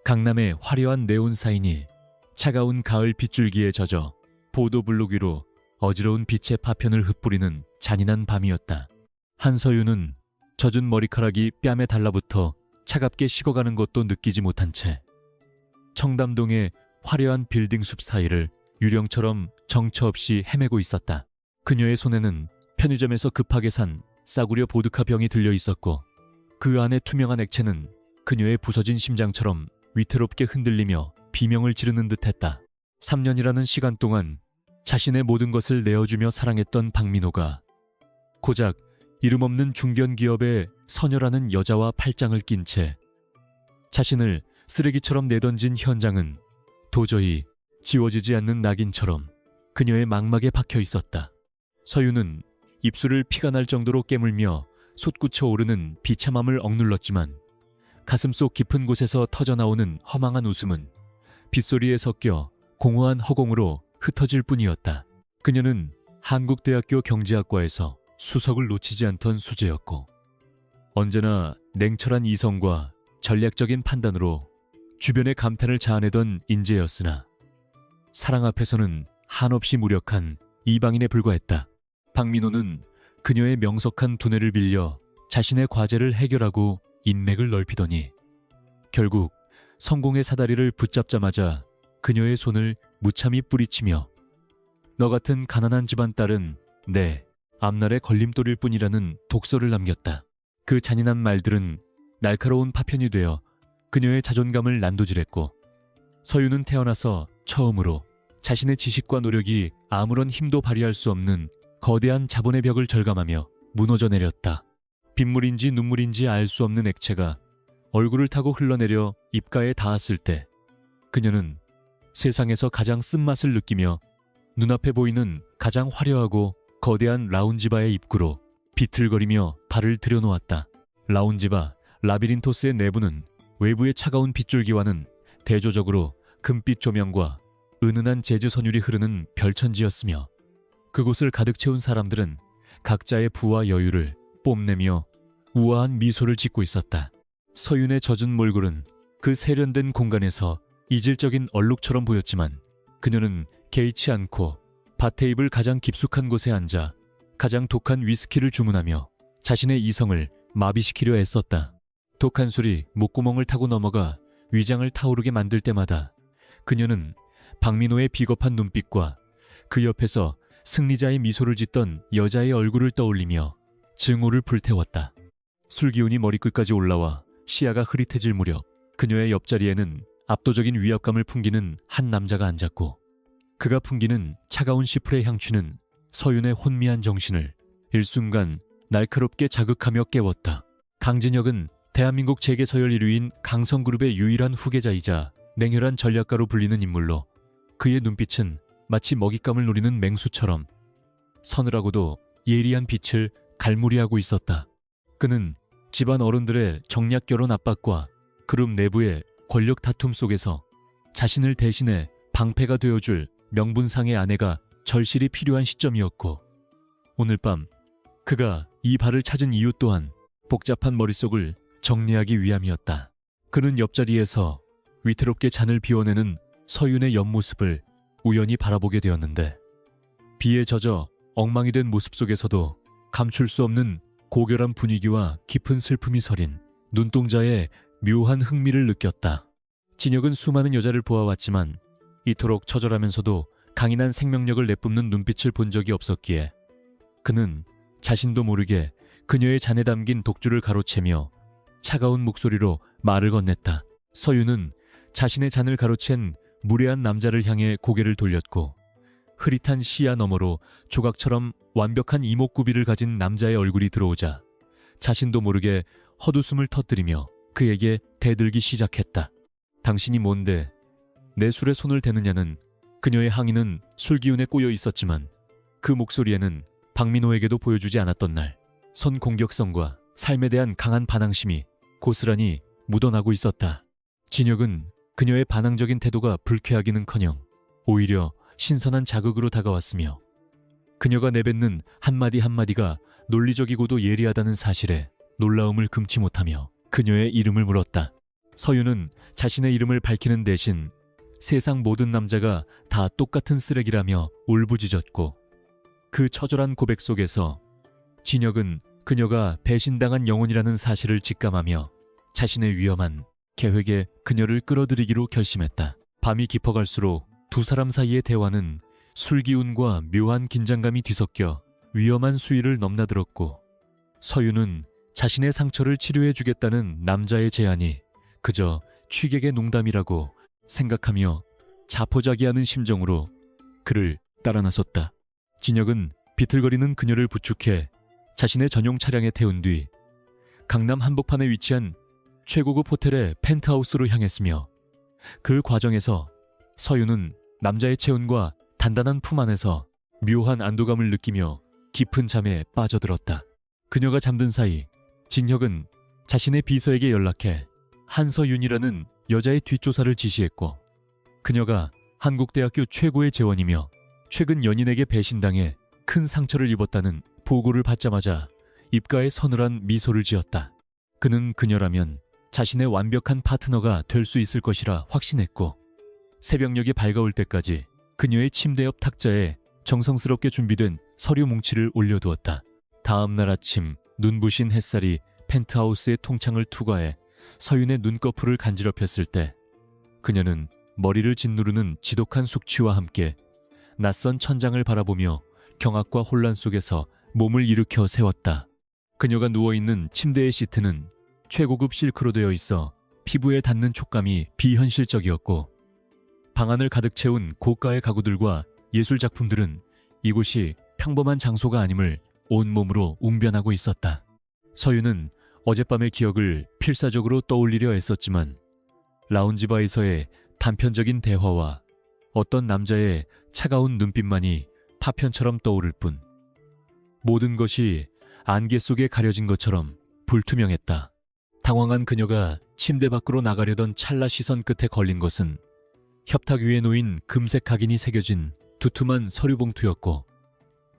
강남의 화려한 네온 사인이 차가운 가을 빗줄기에 젖어 보도블록 위로 어지러운 빛의 파편을 흩뿌리는 잔인한 밤이었다. 한서윤은 젖은 머리카락이 뺨에 달라붙어 차갑게 식어가는 것도 느끼지 못한 채 청담동의 화려한 빌딩 숲 사이를 유령처럼 정처 없이 헤매고 있었다. 그녀의 손에는 편의점에서 급하게 산 싸구려 보드카 병이 들려 있었고 그 안에 투명한 액체는 그녀의 부서진 심장처럼 위태롭게 흔들리며 비명을 지르는 듯했다. 3년이라는 시간 동안 자신의 모든 것을 내어주며 사랑했던 박민호가 고작 이름 없는 중견기업의 서녀라는 여자와 팔짱을 낀 채 자신을 쓰레기처럼 내던진 현장은 도저히 지워지지 않는 낙인처럼 그녀의 망막에 박혀 있었다. 서윤은 입술을 피가 날 정도로 깨물며 솟구쳐 오르는 비참함을 억눌렀지만 가슴속 깊은 곳에서 터져나오는 허망한 웃음은 빗소리에 섞여 공허한 허공으로 흩어질 뿐이었다. 그녀는 한국대학교 경제학과에서 수석을 놓치지 않던 수재였고 언제나 냉철한 이성과 전략적인 판단으로 주변의 감탄을 자아내던 인재였으나 사랑 앞에서는 한없이 무력한 이방인에 불과했다. 박민호는 그녀의 명석한 두뇌를 빌려 자신의 과제를 해결하고 인맥을 넓히더니 결국 성공의 사다리를 붙잡자마자 그녀의 손을 무참히 뿌리치며 너 같은 가난한 집안 딸은 내 앞날의 걸림돌일 뿐이라는 독서를 남겼다. 그 잔인한 말들은 날카로운 파편이 되어 그녀의 자존감을 난도질했고 서윤은 태어나서 처음으로 자신의 지식과 노력이 아무런 힘도 발휘할 수 없는 거대한 자본의 벽을 절감하며 무너져 내렸다. 빗물인지 눈물인지 알 수 없는 액체가 얼굴을 타고 흘러내려 입가에 닿았을 때 그녀는 세상에서 가장 쓴맛을 느끼며 눈앞에 보이는 가장 화려하고 거대한 라운지바의 입구로 비틀거리며 발을 들여놓았다. 라운지바 라비린토스의 내부는 외부의 차가운 빗줄기와는 대조적으로 금빛 조명과 은은한 재즈 선율이 흐르는 별천지였으며 그곳을 가득 채운 사람들은 각자의 부와 여유를 뽐내며 우아한 미소를 짓고 있었다. 서윤의 젖은 몰골은 그 세련된 공간에서 이질적인 얼룩처럼 보였지만 그녀는 개의치 않고 밭테이블 가장 깊숙한 곳에 앉아 가장 독한 위스키를 주문하며 자신의 이성을 마비시키려 애썼다. 독한 술이 목구멍을 타고 넘어가 위장을 타오르게 만들 때마다 그녀는 박민호의 비겁한 눈빛과 그 옆에서 승리자의 미소를 짓던 여자의 얼굴을 떠올리며 증오를 불태웠다. 술기운이 머리끝까지 올라와 시야가 흐릿해질 무렵 그녀의 옆자리에는 압도적인 위압감을 풍기는 한 남자가 앉았고 그가 풍기는 차가운 시플의 향취는 서윤의 혼미한 정신을 일순간 날카롭게 자극하며 깨웠다. 강진혁은 대한민국 재계서열 1위인 강성그룹의 유일한 후계자이자 냉혈한 전략가로 불리는 인물로 그의 눈빛은 마치 먹잇감을 노리는 맹수처럼 서늘하고도 예리한 빛을 갈무리하고 있었다. 그는 집안 어른들의 정략 결혼 압박과 그룹 내부의 권력 다툼 속에서 자신을 대신해 방패가 되어줄 명분상의 아내가 절실히 필요한 시점이었고 오늘 밤 그가 이 발을 찾은 이유 또한 복잡한 머릿속을 정리하기 위함이었다. 그는 옆자리에서 위태롭게 잔을 비워내는 서윤의 옆모습을 우연히 바라보게 되었는데 비에 젖어 엉망이 된 모습 속에서도 감출 수 없는 고결한 분위기와 깊은 슬픔이 서린 눈동자에 묘한 흥미를 느꼈다. 진혁은 수많은 여자를 보아왔지만 이토록 처절하면서도 강인한 생명력을 내뿜는 눈빛을 본 적이 없었기에 그는 자신도 모르게 그녀의 잔에 담긴 독주를 가로채며 차가운 목소리로 말을 건넸다. 서윤은 자신의 잔을 가로챈 무례한 남자를 향해 고개를 돌렸고 흐릿한 시야 너머로 조각처럼 완벽한 이목구비를 가진 남자의 얼굴이 들어오자 자신도 모르게 헛웃음을 터뜨리며 그에게 대들기 시작했다. 당신이 뭔데 내 술에 손을 대느냐는 그녀의 항의는 술기운에 꼬여 있었지만 그 목소리에는 박민호에게도 보여주지 않았던 날 선공격성과 삶에 대한 강한 반항심이 고스란히 묻어나고 있었다. 진혁은 그녀의 반항적인 태도가 불쾌하기는커녕 오히려 신선한 자극으로 다가왔으며 그녀가 내뱉는 한마디 한마디가 논리적이고도 예리하다는 사실에 놀라움을 금치 못하며 그녀의 이름을 물었다. 서유는 자신의 이름을 밝히는 대신 세상 모든 남자가 다 똑같은 쓰레기라며 울부짖었고, 그 처절한 고백 속에서 진혁은 그녀가 배신당한 영혼이라는 사실을 직감하며 자신의 위험한 계획에 그녀를 끌어들이기로 결심했다. 밤이 깊어갈수록 두 사람 사이의 대화는 술기운과 묘한 긴장감이 뒤섞여 위험한 수위를 넘나들었고, 서유는 자신의 상처를 치료해주겠다는 남자의 제안이 그저 취객의 농담이라고 생각하며 자포자기하는 심정으로 그를 따라 나섰다. 진혁은 비틀거리는 그녀를 부축해 자신의 전용 차량에 태운 뒤 강남 한복판에 위치한 최고급 호텔의 펜트하우스로 향했으며, 그 과정에서 서유는 남자의 체온과 단단한 품 안에서 묘한 안도감을 느끼며 깊은 잠에 빠져들었다. 그녀가 잠든 사이 진혁은 자신의 비서에게 연락해 한서윤이라는 여자의 뒷조사를 지시했고, 그녀가 한국대학교 최고의 재원이며 최근 연인에게 배신당해 큰 상처를 입었다는 보고를 받자마자 입가에 서늘한 미소를 지었다. 그는 그녀라면 자신의 완벽한 파트너가 될 수 있을 것이라 확신했고, 새벽녘이 밝아올 때까지 그녀의 침대 옆 탁자에 정성스럽게 준비된 서류 뭉치를 올려두었다. 다음 날 아침 눈부신 햇살이 펜트하우스의 통창을 투과해 서윤의 눈꺼풀을 간지럽혔을 때 그녀는 머리를 짓누르는 지독한 숙취와 함께 낯선 천장을 바라보며 경악과 혼란 속에서 몸을 일으켜 세웠다. 그녀가 누워있는 침대의 시트는 최고급 실크로 되어 있어 피부에 닿는 촉감이 비현실적이었고, 방안을 가득 채운 고가의 가구들과 예술작품들은 이곳이 평범한 장소가 아님을 온몸으로 웅변하고 있었다. 서유는 어젯밤의 기억을 필사적으로 떠올리려 애썼지만 라운지바에서의 단편적인 대화와 어떤 남자의 차가운 눈빛만이 파편처럼 떠오를 뿐, 모든 것이 안개 속에 가려진 것처럼 불투명했다. 당황한 그녀가 침대 밖으로 나가려던 찰나 시선 끝에 걸린 것은 협탁 위에 놓인 금색 각인이 새겨진 두툼한 서류 봉투였고,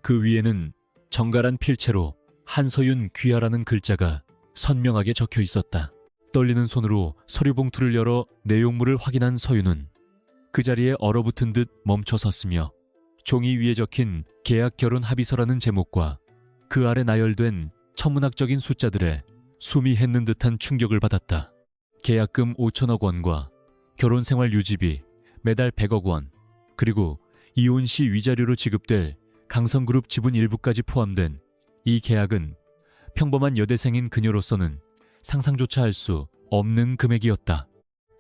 그 위에는 정갈한 필체로 한서윤 귀하라는 글자가 선명하게 적혀 있었다. 떨리는 손으로 서류 봉투를 열어 내용물을 확인한 서윤은 그 자리에 얼어붙은 듯 멈춰섰으며, 종이 위에 적힌 계약 결혼 합의서라는 제목과 그 아래 나열된 천문학적인 숫자들에 숨이 헥는 듯한 충격을 받았다. 계약금 5천억 원과 결혼생활 유지비 매달 100억 원, 그리고 이혼 시 위자료로 지급될 강성그룹 지분 일부까지 포함된 이 계약은 평범한 여대생인 그녀로서는 상상조차 할 수 없는 금액이었다.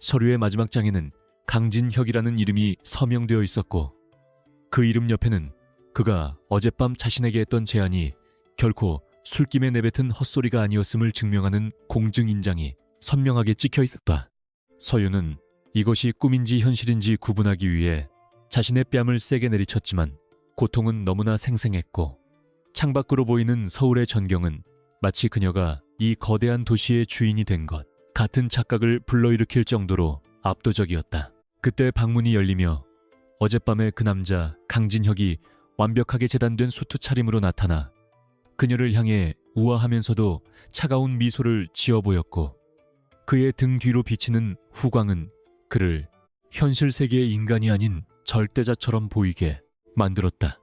서류의 마지막 장에는 강진혁이라는 이름이 서명되어 있었고, 그 이름 옆에는 그가 어젯밤 자신에게 했던 제안이 결코 술김에 내뱉은 헛소리가 아니었음을 증명하는 공증인장이 선명하게 찍혀 있었다. 서유는 이것이 꿈인지 현실인지 구분하기 위해 자신의 뺨을 세게 내리쳤지만 고통은 너무나 생생했고, 창밖으로 보이는 서울의 전경은 마치 그녀가 이 거대한 도시의 주인이 된 것 같은 착각을 불러일으킬 정도로 압도적이었다. 그때 방문이 열리며 어젯밤에 그 남자 강진혁이 완벽하게 재단된 수트 차림으로 나타나 그녀를 향해 우아하면서도 차가운 미소를 지어 보였고, 그의 등 뒤로 비치는 후광은 그를 현실 세계의 인간이 아닌 절대자처럼 보이게 만들었다.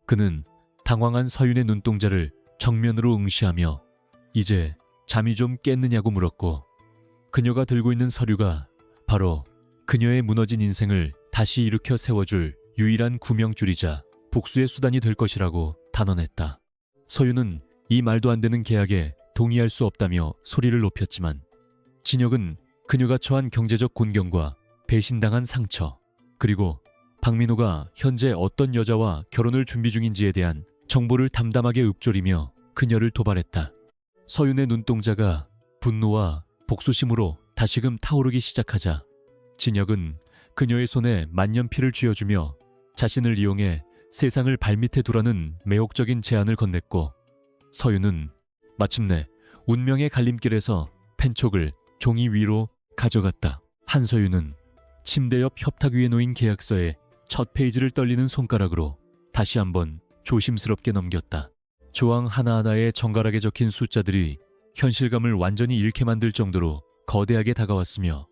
그는 당황한 서윤의 눈동자를 정면으로 응시하며 이제 잠이 좀 깼느냐고 물었고, 그녀가 들고 있는 서류가 바로 그녀의 무너진 인생을 다시 일으켜 세워줄 유일한 구명줄이자 복수의 수단이 될 것이라고 단언했다. 서윤은 이 말도 안 되는 계약에 동의할 수 없다며 소리를 높였지만, 진혁은 그녀가 처한 경제적 곤경과 배신당한 상처, 그리고 박민호가 현재 어떤 여자와 결혼을 준비 중인지에 대한 정보를 담담하게 읊조리며 그녀를 도발했다. 서윤의 눈동자가 분노와 복수심으로 다시금 타오르기 시작하자 진혁은 그녀의 손에 만년필을 쥐어주며 자신을 이용해 세상을 발밑에 두라는 매혹적인 제안을 건넸고, 서윤은 마침내 운명의 갈림길에서 펜촉을 종이 위로 가져갔다. 한서윤은 침대 옆 협탁 위에 놓인 계약서의 첫 페이지를 떨리는 손가락으로 다시 한번 조심스럽게 넘겼다. 조항 하나하나에 정갈하게 적힌 숫자들이 현실감을 완전히 잃게 만들 정도로 거대하게 다가왔으며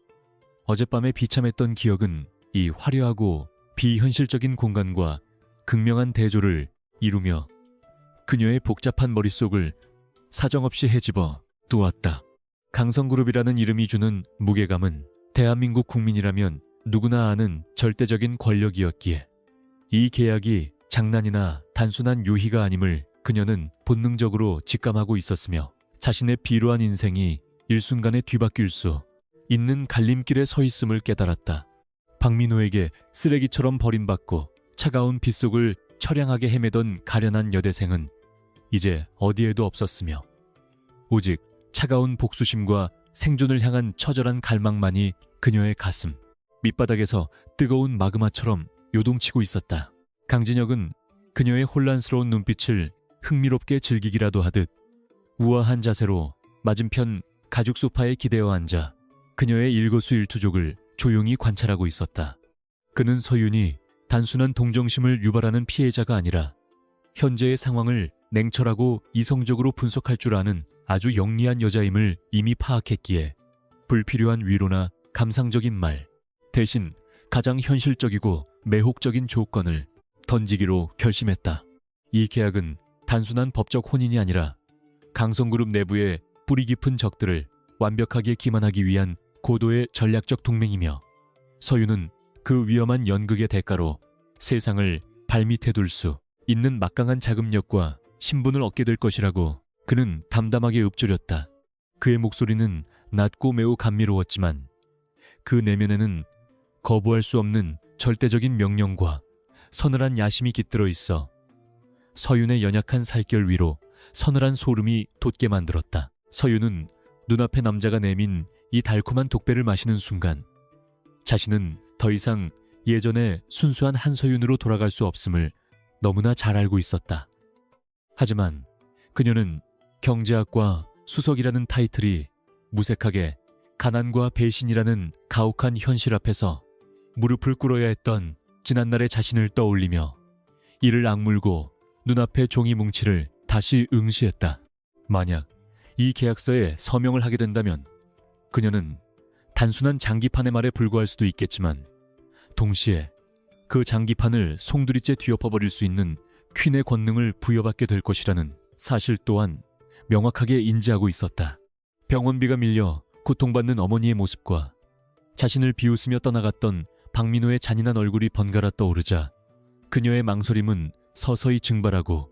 어젯밤에 비참했던 기억은 이 화려하고 비현실적인 공간과 극명한 대조를 이루며 그녀의 복잡한 머릿속을 사정없이 헤집어 두었다. 강성그룹이라는 이름이 주는 무게감은 대한민국 국민이라면 누구나 아는 절대적인 권력이었기에 이 계약이 장난이나 단순한 유희가 아님을 그녀는 본능적으로 직감하고 있었으며 자신의 비루한 인생이 일순간에 뒤바뀔 수 있는 갈림길에 서 있음을 깨달았다. 박민호에게 쓰레기처럼 버림받고 차가운 빗속을 처량하게 헤매던 가련한 여대생은 이제 어디에도 없었으며 오직 차가운 복수심과 생존을 향한 처절한 갈망만이 그녀의 가슴 밑바닥에서 뜨거운 마그마처럼 요동치고 있었다. 강진혁은 그녀의 혼란스러운 눈빛을 흥미롭게 즐기기라도 하듯 우아한 자세로 맞은편 가죽 소파에 기대어 앉아 그녀의 일거수일투족을 조용히 관찰하고 있었다. 그는 서윤이 단순한 동정심을 유발하는 피해자가 아니라 현재의 상황을 냉철하고 이성적으로 분석할 줄 아는 아주 영리한 여자임을 이미 파악했기에 불필요한 위로나 감상적인 말 대신 가장 현실적이고 매혹적인 조건을 던지기로 결심했다. 이 계약은 단순한 법적 혼인이 아니라 강성그룹 내부의 뿌리 깊은 적들을 완벽하게 기만하기 위한 고도의 전략적 동맹이며 서윤은 그 위험한 연극의 대가로 세상을 발밑에 둘 수 있는 막강한 자금력과 신분을 얻게 될 것이라고 그는 담담하게 읊조렸다. 그의 목소리는 낮고 매우 감미로웠지만 그 내면에는 거부할 수 없는 절대적인 명령과 서늘한 야심이 깃들어 있어 서윤의 연약한 살결 위로 서늘한 소름이 돋게 만들었다. 서윤은 눈앞의 남자가 내민 이 달콤한 독배를 마시는 순간 자신은 더 이상 예전의 순수한 한서윤으로 돌아갈 수 없음을 너무나 잘 알고 있었다. 하지만 그녀는 경제학과 수석이라는 타이틀이 무색하게 가난과 배신이라는 가혹한 현실 앞에서 무릎을 꿇어야 했던 지난날의 자신을 떠올리며 이를 악물고 눈앞의 종이 뭉치를 다시 응시했다. 만약 이 계약서에 서명을 하게 된다면 그녀는 단순한 장기판의 말에 불과할 수도 있겠지만 동시에 그 장기판을 송두리째 뒤엎어버릴 수 있는 퀸의 권능을 부여받게 될 것이라는 사실 또한 명확하게 인지하고 있었다. 병원비가 밀려 고통받는 어머니의 모습과 자신을 비웃으며 떠나갔던 박민호의 잔인한 얼굴이 번갈아 떠오르자 그녀의 망설임은 서서히 증발하고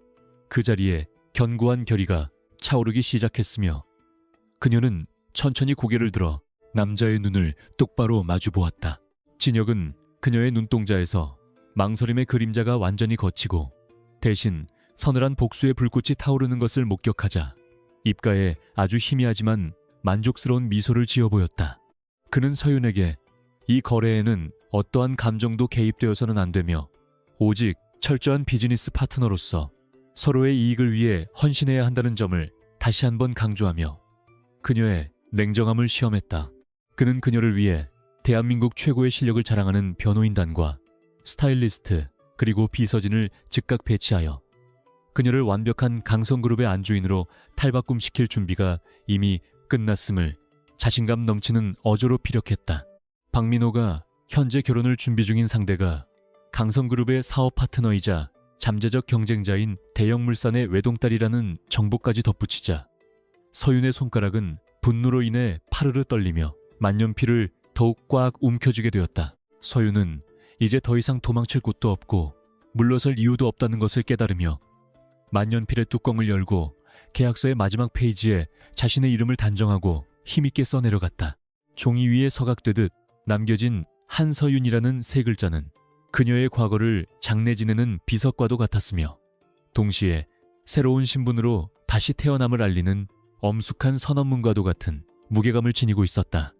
그 자리에 견고한 결의가 차오르기 시작했으며 그녀는 천천히 고개를 들어 남자의 눈을 똑바로 마주보았다. 진혁은 그녀의 눈동자에서 망설임의 그림자가 완전히 걷히고 대신 서늘한 복수의 불꽃이 타오르는 것을 목격하자 입가에 아주 희미하지만 만족스러운 미소를 지어 보였다. 그는 서윤에게 이 거래에는 어떠한 감정도 개입되어서는 안 되며 오직 철저한 비즈니스 파트너로서 서로의 이익을 위해 헌신해야 한다는 점을 다시 한번 강조하며 그녀의 냉정함을 시험했다. 그는 그녀를 위해 대한민국 최고의 실력을 자랑하는 변호인단과 스타일리스트 그리고 비서진을 즉각 배치하여 그녀를 완벽한 강성그룹의 안주인으로 탈바꿈시킬 준비가 이미 끝났음을 자신감 넘치는 어조로 피력했다. 박민호가 현재 결혼을 준비 중인 상대가 강성그룹의 사업 파트너이자 잠재적 경쟁자인 대형물산의 외동딸이라는 정보까지 덧붙이자 서윤의 손가락은 분노로 인해 파르르 떨리며 만년필을 더욱 꽉 움켜쥐게 되었다. 서윤은 이제 더 이상 도망칠 곳도 없고 물러설 이유도 없다는 것을 깨달으며 만년필의 뚜껑을 열고 계약서의 마지막 페이지에 자신의 이름을 단정하고 힘있게 써내려갔다. 종이 위에 서각되듯 남겨진 한서윤이라는 세 글자는 그녀의 과거를 장례 지내는 비석과도 같았으며 동시에 새로운 신분으로 다시 태어남을 알리는 엄숙한 선언문과도 같은 무게감을 지니고 있었다.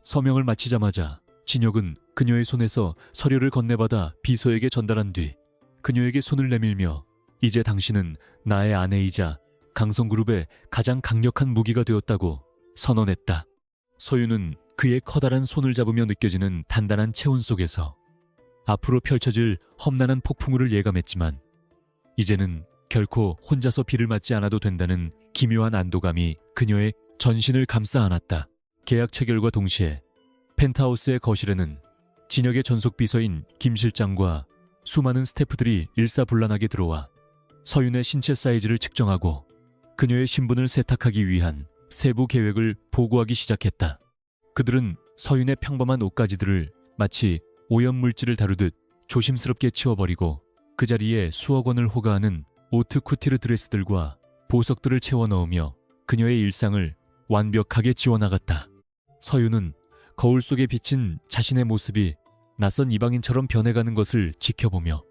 서명을 마치자마자 진혁은 그녀의 손에서 서류를 건네받아 비서에게 전달한 뒤 그녀에게 손을 내밀며 이제 당신은 나의 아내이자 강성그룹의 가장 강력한 무기가 되었다고 선언했다. 서윤은 그의 커다란 손을 잡으며 느껴지는 단단한 체온 속에서 앞으로 펼쳐질 험난한 폭풍우를 예감했지만 이제는 결코 혼자서 비를 맞지 않아도 된다는 기묘한 안도감이 그녀의 전신을 감싸 안았다. 계약 체결과 동시에 펜트하우스의 거실에는 진혁의 전속 비서인 김 실장과 수많은 스태프들이 일사불란하게 들어와 서윤의 신체 사이즈를 측정하고 그녀의 신분을 세탁하기 위한 세부 계획을 보고하기 시작했다. 그들은 서윤의 평범한 옷가지들을 마치 오염물질을 다루듯 조심스럽게 치워버리고 그 자리에 수억 원을 호가하는 오트 쿠티르 드레스들과 보석들을 채워 넣으며 그녀의 일상을 완벽하게 지워나갔다. 서윤은 거울 속에 비친 자신의 모습이 낯선 이방인처럼 변해가는 것을 지켜보며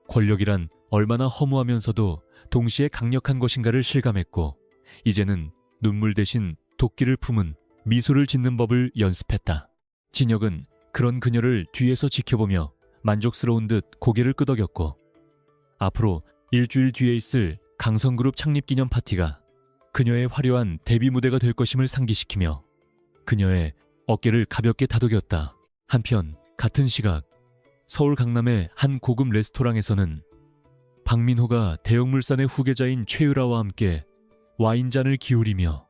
권력이란 얼마나 허무하면서도 동시에 강력한 것인가를 실감했고 이제는 눈물 대신 도끼를 품은 미소를 짓는 법을 연습했다. 진혁은 그런 그녀를 뒤에서 지켜보며 만족스러운 듯 고개를 끄덕였고 앞으로 일주일 뒤에 있을 강성그룹 창립기념 파티가 그녀의 화려한 데뷔 무대가 될 것임을 상기시키며 그녀의 어깨를 가볍게 다독였다. 한편 같은 시각 서울 강남의 한 고급 레스토랑에서는 박민호가 대형물산의 후계자인 최유라와 함께 와인잔을 기울이며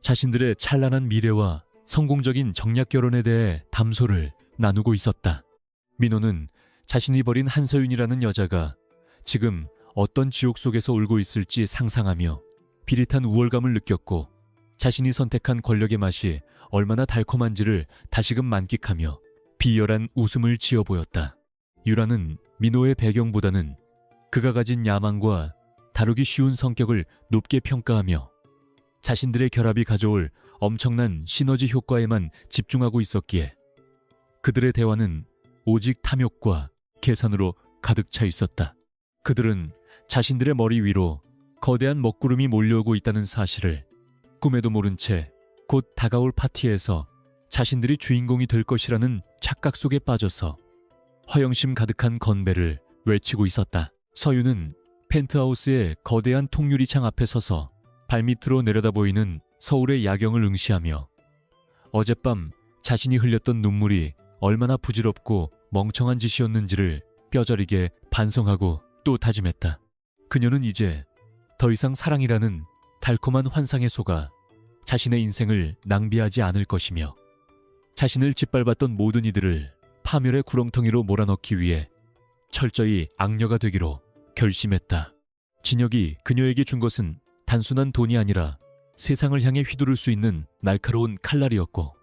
자신들의 찬란한 미래와 성공적인 정략 결혼에 대해 담소를 나누고 있었다. 민호는 자신이 버린 한서윤이라는 여자가 지금 어떤 지옥 속에서 울고 있을지 상상하며 비릿한 우월감을 느꼈고 자신이 선택한 권력의 맛이 얼마나 달콤한지를 다시금 만끽하며 비열한 웃음을 지어 보였다. 유라는 민호의 배경보다는 그가 가진 야망과 다루기 쉬운 성격을 높게 평가하며 자신들의 결합이 가져올 엄청난 시너지 효과에만 집중하고 있었기에 그들의 대화는 오직 탐욕과 계산으로 가득 차 있었다. 그들은 자신들의 머리 위로 거대한 먹구름이 몰려오고 있다는 사실을 꿈에도 모른 채 곧 다가올 파티에서 자신들이 주인공이 될 것이라는 착각 속에 빠져서 허영심 가득한 건배를 외치고 있었다. 서윤은 펜트하우스의 거대한 통유리창 앞에 서서 발밑으로 내려다 보이는 서울의 야경을 응시하며 어젯밤 자신이 흘렸던 눈물이 얼마나 부질없고 멍청한 짓이었는지를 뼈저리게 반성하고 또 다짐했다. 그녀는 이제 더 이상 사랑이라는 달콤한 환상에 속아 자신의 인생을 낭비하지 않을 것이며 자신을 짓밟았던 모든 이들을 파멸의 구렁텅이로 몰아넣기 위해 철저히 악녀가 되기로 결심했다. 진혁이 그녀에게 준 것은 단순한 돈이 아니라 세상을 향해 휘두를 수 있는 날카로운 칼날이었고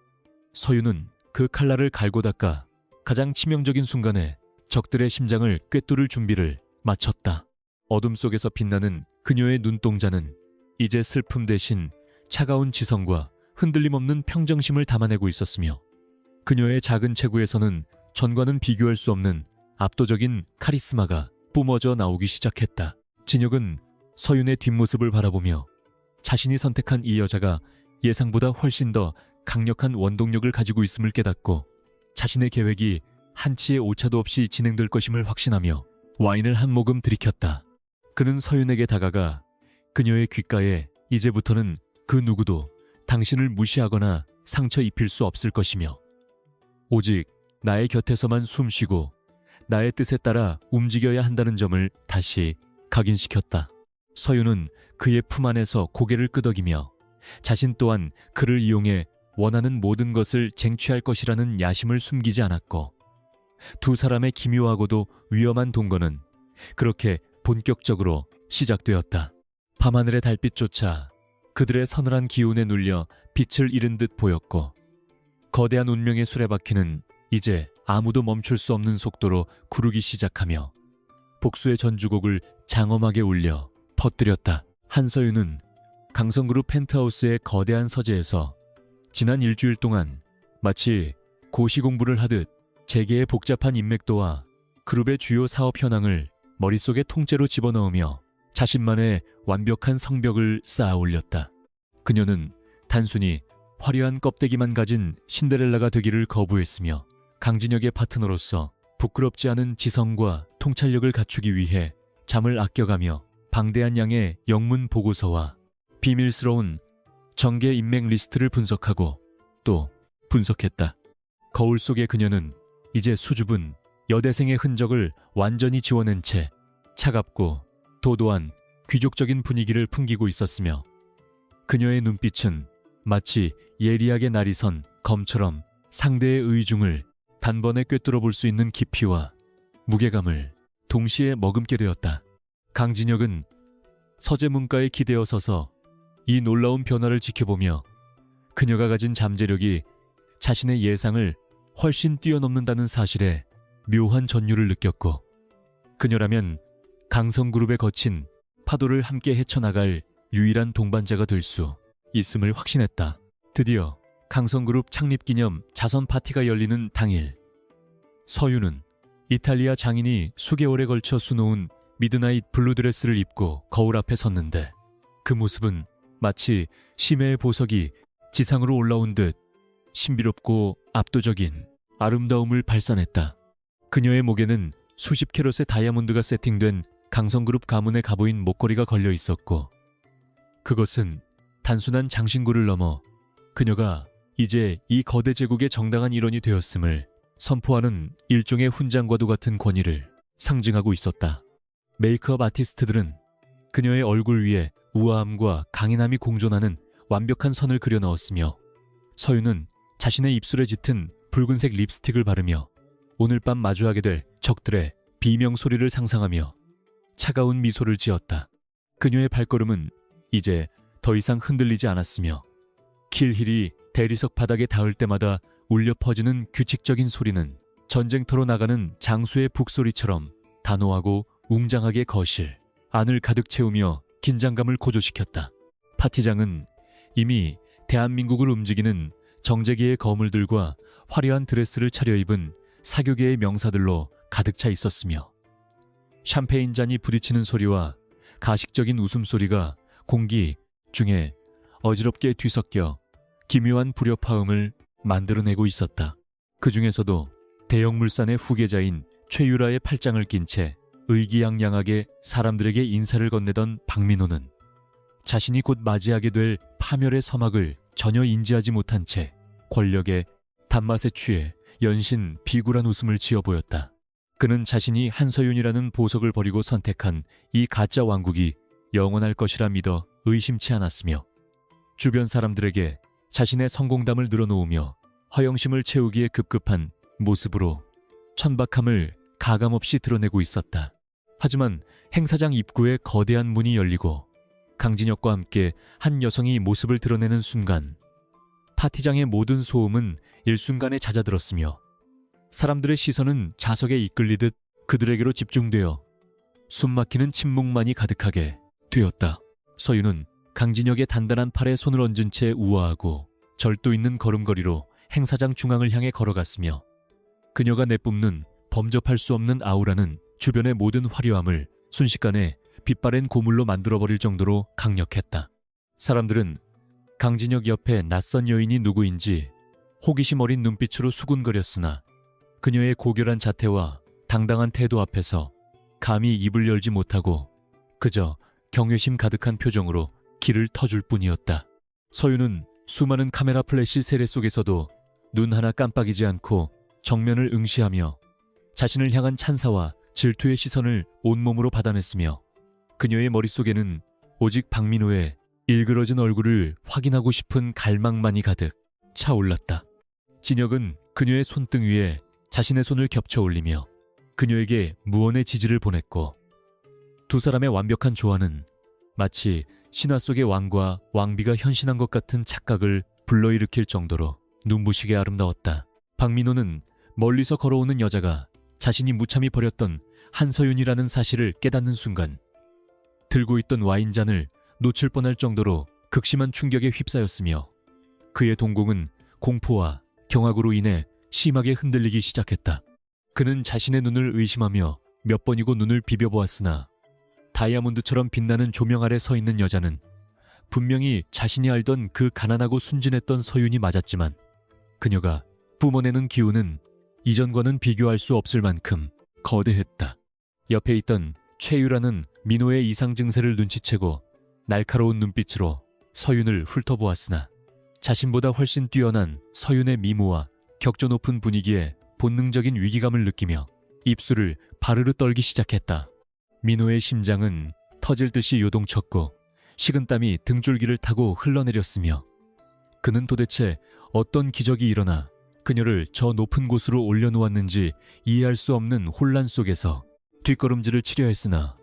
서윤은 그 칼날을 갈고 닦아 가장 치명적인 순간에 적들의 심장을 꿰뚫을 준비를 마쳤다. 어둠 속에서 빛나는 그녀의 눈동자는 이제 슬픔 대신 차가운 지성과 흔들림 없는 평정심을 담아내고 있었으며 그녀의 작은 체구에서는 전과는 비교할 수 없는 압도적인 카리스마가 뿜어져 나오기 시작했다. 진혁은 서윤의 뒷모습을 바라보며 자신이 선택한 이 여자가 예상보다 훨씬 더 강력한 원동력을 가지고 있음을 깨닫고 자신의 계획이 한치의 오차도 없이 진행될 것임을 확신하며 와인을 한 모금 들이켰다. 그는 서윤에게 다가가 그녀의 귓가에 이제부터는 그 누구도 당신을 무시하거나 상처 입힐 수 없을 것이며 오직 나의 곁에서만 숨쉬고 나의 뜻에 따라 움직여야 한다는 점을 다시 각인시켰다. 서윤은 그의 품 안에서 고개를 끄덕이며 자신 또한 그를 이용해 원하는 모든 것을 쟁취할 것이라는 야심을 숨기지 않았고 두 사람의 기묘하고도 위험한 동거는 그렇게 본격적으로 시작되었다. 밤하늘의 달빛조차 그들의 서늘한 기운에 눌려 빛을 잃은 듯 보였고 거대한 운명의 수레바퀴는 이제 아무도 멈출 수 없는 속도로 구르기 시작하며 복수의 전주곡을 장엄하게 울려 퍼뜨렸다. 한서윤은 강성그룹 펜트하우스의 거대한 서재에서 지난 일주일 동안 마치 고시공부를 하듯 재계의 복잡한 인맥도와 그룹의 주요 사업 현황을 머릿속에 통째로 집어넣으며 자신만의 완벽한 성벽을 쌓아 올렸다. 그녀는 단순히 화려한 껍데기만 가진 신데렐라가 되기를 거부했으며 강진혁의 파트너로서 부끄럽지 않은 지성과 통찰력을 갖추기 위해 잠을 아껴가며 방대한 양의 영문 보고서와 비밀스러운 정계 인맥 리스트를 분석하고 또 분석했다. 거울 속의 그녀는 이제 수줍은 여대생의 흔적을 완전히 지워낸 채 차갑고 도도한 귀족적인 분위기를 풍기고 있었으며 그녀의 눈빛은 마치 예리하게 날이 선 검처럼 상대의 의중을 단번에 꿰뚫어 볼 수 있는 깊이와 무게감을 동시에 머금게 되었다. 강진혁은 서재 문가에 기대어 서서 이 놀라운 변화를 지켜보며 그녀가 가진 잠재력이 자신의 예상을 훨씬 뛰어넘는다는 사실에 묘한 전율을 느꼈고, 그녀라면 강성그룹에 거친 파도를 함께 헤쳐나갈 유일한 동반자가 될 수 있음을 확신했다. 드디어 강성그룹 창립기념 자선 파티가 열리는 당일, 서유는 이탈리아 장인이 수개월에 걸쳐 수놓은 미드나잇 블루드레스를 입고 거울 앞에 섰는데, 그 모습은 마치 심해의 보석이 지상으로 올라온 듯 신비롭고 압도적인 아름다움을 발산했다. 그녀의 목에는 수십 캐럿의 다이아몬드가 세팅된 강성그룹 가문의 가보인 목걸이가 걸려 있었고, 그것은 단순한 장신구를 넘어 그녀가 이제 이 거대 제국의 정당한 일원이 되었음을 선포하는 일종의 훈장과도 같은 권위를 상징하고 있었다. 메이크업 아티스트들은 그녀의 얼굴 위에 우아함과 강인함이 공존하는 완벽한 선을 그려 넣었으며, 서유는 자신의 입술에 짙은 붉은색 립스틱을 바르며 오늘 밤 마주하게 될 적들의 비명 소리를 상상하며 차가운 미소를 지었다. 그녀의 발걸음은 이제 더 이상 흔들리지 않았으며, 킬힐이 대리석 바닥에 닿을 때마다 울려 퍼지는 규칙적인 소리는 전쟁터로 나가는 장수의 북소리처럼 단호하고 웅장하게 거실 안을 가득 채우며 긴장감을 고조시켰다. 파티장은 이미 대한민국을 움직이는 정재기의 거물들과 화려한 드레스를 차려입은 사교계의 명사들로 가득 차 있었으며, 샴페인 잔이 부딪히는 소리와 가식적인 웃음소리가 공기 중에 어지럽게 뒤섞여 기묘한 불협화음을 만들어내고 있었다. 그 중에서도 대형물산의 후계자인 최유라의 팔짱을 낀 채 의기양양하게 사람들에게 인사를 건네던 박민호는 자신이 곧 맞이하게 될 파멸의 서막을 전혀 인지하지 못한 채 권력의 단맛에 취해 연신 비굴한 웃음을 지어 보였다. 그는 자신이 한서윤이라는 보석을 버리고 선택한 이 가짜 왕국이 영원할 것이라 믿어 의심치 않았으며, 주변 사람들에게 자신의 성공담을 늘어놓으며 허영심을 채우기에 급급한 모습으로 천박함을 가감없이 드러내고 있었다. 하지만 행사장 입구에 거대한 문이 열리고 강진혁과 함께 한 여성이 모습을 드러내는 순간, 파티장의 모든 소음은 일순간에 잦아들었으며 사람들의 시선은 자석에 이끌리듯 그들에게로 집중되어 숨막히는 침묵만이 가득하게 되었다. 서유는 강진혁의 단단한 팔에 손을 얹은 채 우아하고 절도 있는 걸음걸이로 행사장 중앙을 향해 걸어갔으며, 그녀가 내뿜는 범접할 수 없는 아우라는 주변의 모든 화려함을 순식간에 빛바랜 고물로 만들어버릴 정도로 강력했다. 사람들은 강진혁 옆에 낯선 여인이 누구인지 호기심 어린 눈빛으로 수군거렸으나, 그녀의 고결한 자태와 당당한 태도 앞에서 감히 입을 열지 못하고 그저 경외심 가득한 표정으로 길을 터줄 뿐이었다. 서유는 수많은 카메라 플래시 세례 속에서도 눈 하나 깜빡이지 않고 정면을 응시하며 자신을 향한 찬사와 질투의 시선을 온몸으로 받아냈으며, 그녀의 머릿속에는 오직 박민호의 일그러진 얼굴을 확인하고 싶은 갈망만이 가득 차올랐다. 진혁은 그녀의 손등 위에 자신의 손을 겹쳐 올리며 그녀에게 무언의 지지를 보냈고, 두 사람의 완벽한 조화는 마치 신화 속의 왕과 왕비가 현신한 것 같은 착각을 불러일으킬 정도로 눈부시게 아름다웠다. 박민호는 멀리서 걸어오는 여자가 자신이 무참히 버렸던 한서윤이라는 사실을 깨닫는 순간 들고 있던 와인잔을 놓칠 뻔할 정도로 극심한 충격에 휩싸였으며, 그의 동공은 공포와 경악으로 인해 심하게 흔들리기 시작했다. 그는 자신의 눈을 의심하며 몇 번이고 눈을 비벼보았으나 다이아몬드처럼 빛나는 조명 아래 서 있는 여자는 분명히 자신이 알던 그 가난하고 순진했던 서윤이 맞았지만, 그녀가 뿜어내는 기운은 이전과는 비교할 수 없을 만큼 거대했다. 옆에 있던 최유라는 민호의 이상 증세를 눈치채고 날카로운 눈빛으로 서윤을 훑어보았으나, 자신보다 훨씬 뛰어난 서윤의 미모와 격조 높은 분위기에 본능적인 위기감을 느끼며 입술을 바르르 떨기 시작했다. 민호의 심장은 터질 듯이 요동쳤고 식은땀이 등줄기를 타고 흘러내렸으며, 그는 도대체 어떤 기적이 일어나 그녀를 저 높은 곳으로 올려놓았는지 이해할 수 없는 혼란 속에서 뒷걸음질을 치려 했으나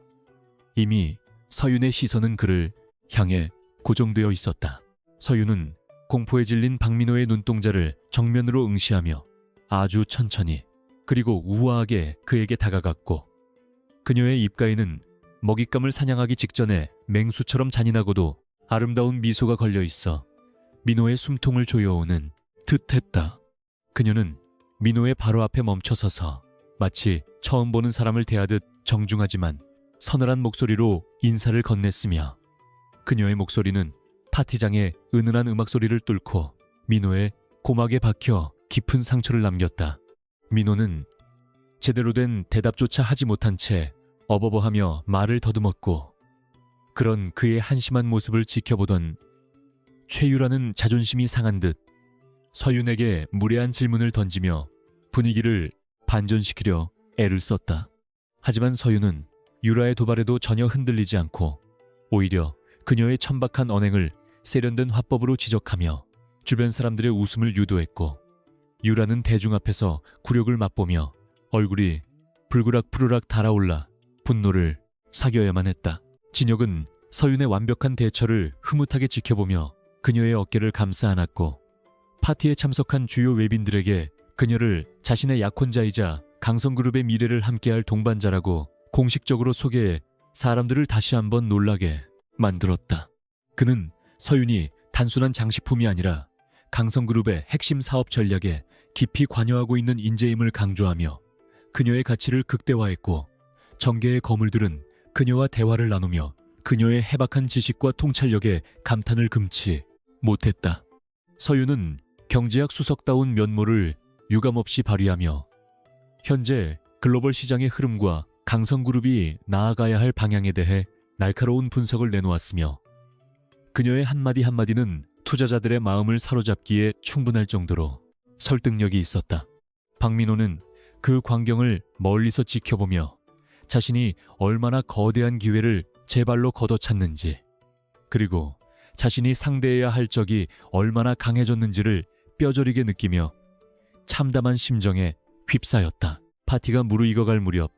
이미 서윤의 시선은 그를 향해 고정되어 있었다. 서윤은 공포에 질린 박민호의 눈동자를 정면으로 응시하며 아주 천천히 그리고 우아하게 그에게 다가갔고, 그녀의 입가에는 먹잇감을 사냥하기 직전에 맹수처럼 잔인하고도 아름다운 미소가 걸려 있어 민호의 숨통을 조여오는 듯했다. 그녀는 민호의 바로 앞에 멈춰서서 마치 처음 보는 사람을 대하듯 정중하지만 서늘한 목소리로 인사를 건넸으며, 그녀의 목소리는 파티장의 은은한 음악 소리를 뚫고 민호의 고막에 박혀 깊은 상처를 남겼다. 민호는 제대로 된 대답조차 하지 못한 채 어버버하며 말을 더듬었고, 그런 그의 한심한 모습을 지켜보던 최유라는 자존심이 상한 듯 서윤에게 무례한 질문을 던지며 분위기를 반전시키려 애를 썼다. 하지만 서윤은 유라의 도발에도 전혀 흔들리지 않고 오히려 그녀의 천박한 언행을 세련된 화법으로 지적하며 주변 사람들의 웃음을 유도했고, 유라는 대중 앞에서 굴욕을 맛보며 얼굴이 불그락푸르락 달아올라 분노를 사겨야만 했다. 진혁은 서윤의 완벽한 대처를 흐뭇하게 지켜보며 그녀의 어깨를 감싸 안았고, 파티에 참석한 주요 외빈들에게 그녀를 자신의 약혼자이자 강성그룹의 미래를 함께할 동반자라고 공식적으로 소개해 사람들을 다시 한번 놀라게 만들었다. 그는 서윤이 단순한 장식품이 아니라 강성그룹의 핵심 사업 전략에 깊이 관여하고 있는 인재임을 강조하며 그녀의 가치를 극대화했고, 정계의 거물들은 그녀와 대화를 나누며 그녀의 해박한 지식과 통찰력에 감탄을 금치 못했다. 서윤은 경제학 수석다운 면모를 유감없이 발휘하며 현재 글로벌 시장의 흐름과 강성그룹이 나아가야 할 방향에 대해 날카로운 분석을 내놓았으며, 그녀의 한마디 한마디는 투자자들의 마음을 사로잡기에 충분할 정도로 설득력이 있었다. 박민호는 그 광경을 멀리서 지켜보며 자신이 얼마나 거대한 기회를 제 발로 걷어찼는지, 그리고 자신이 상대해야 할 적이 얼마나 강해졌는지를 뼈저리게 느끼며 참담한 심정에 휩싸였다. 파티가 무르익어갈 무렵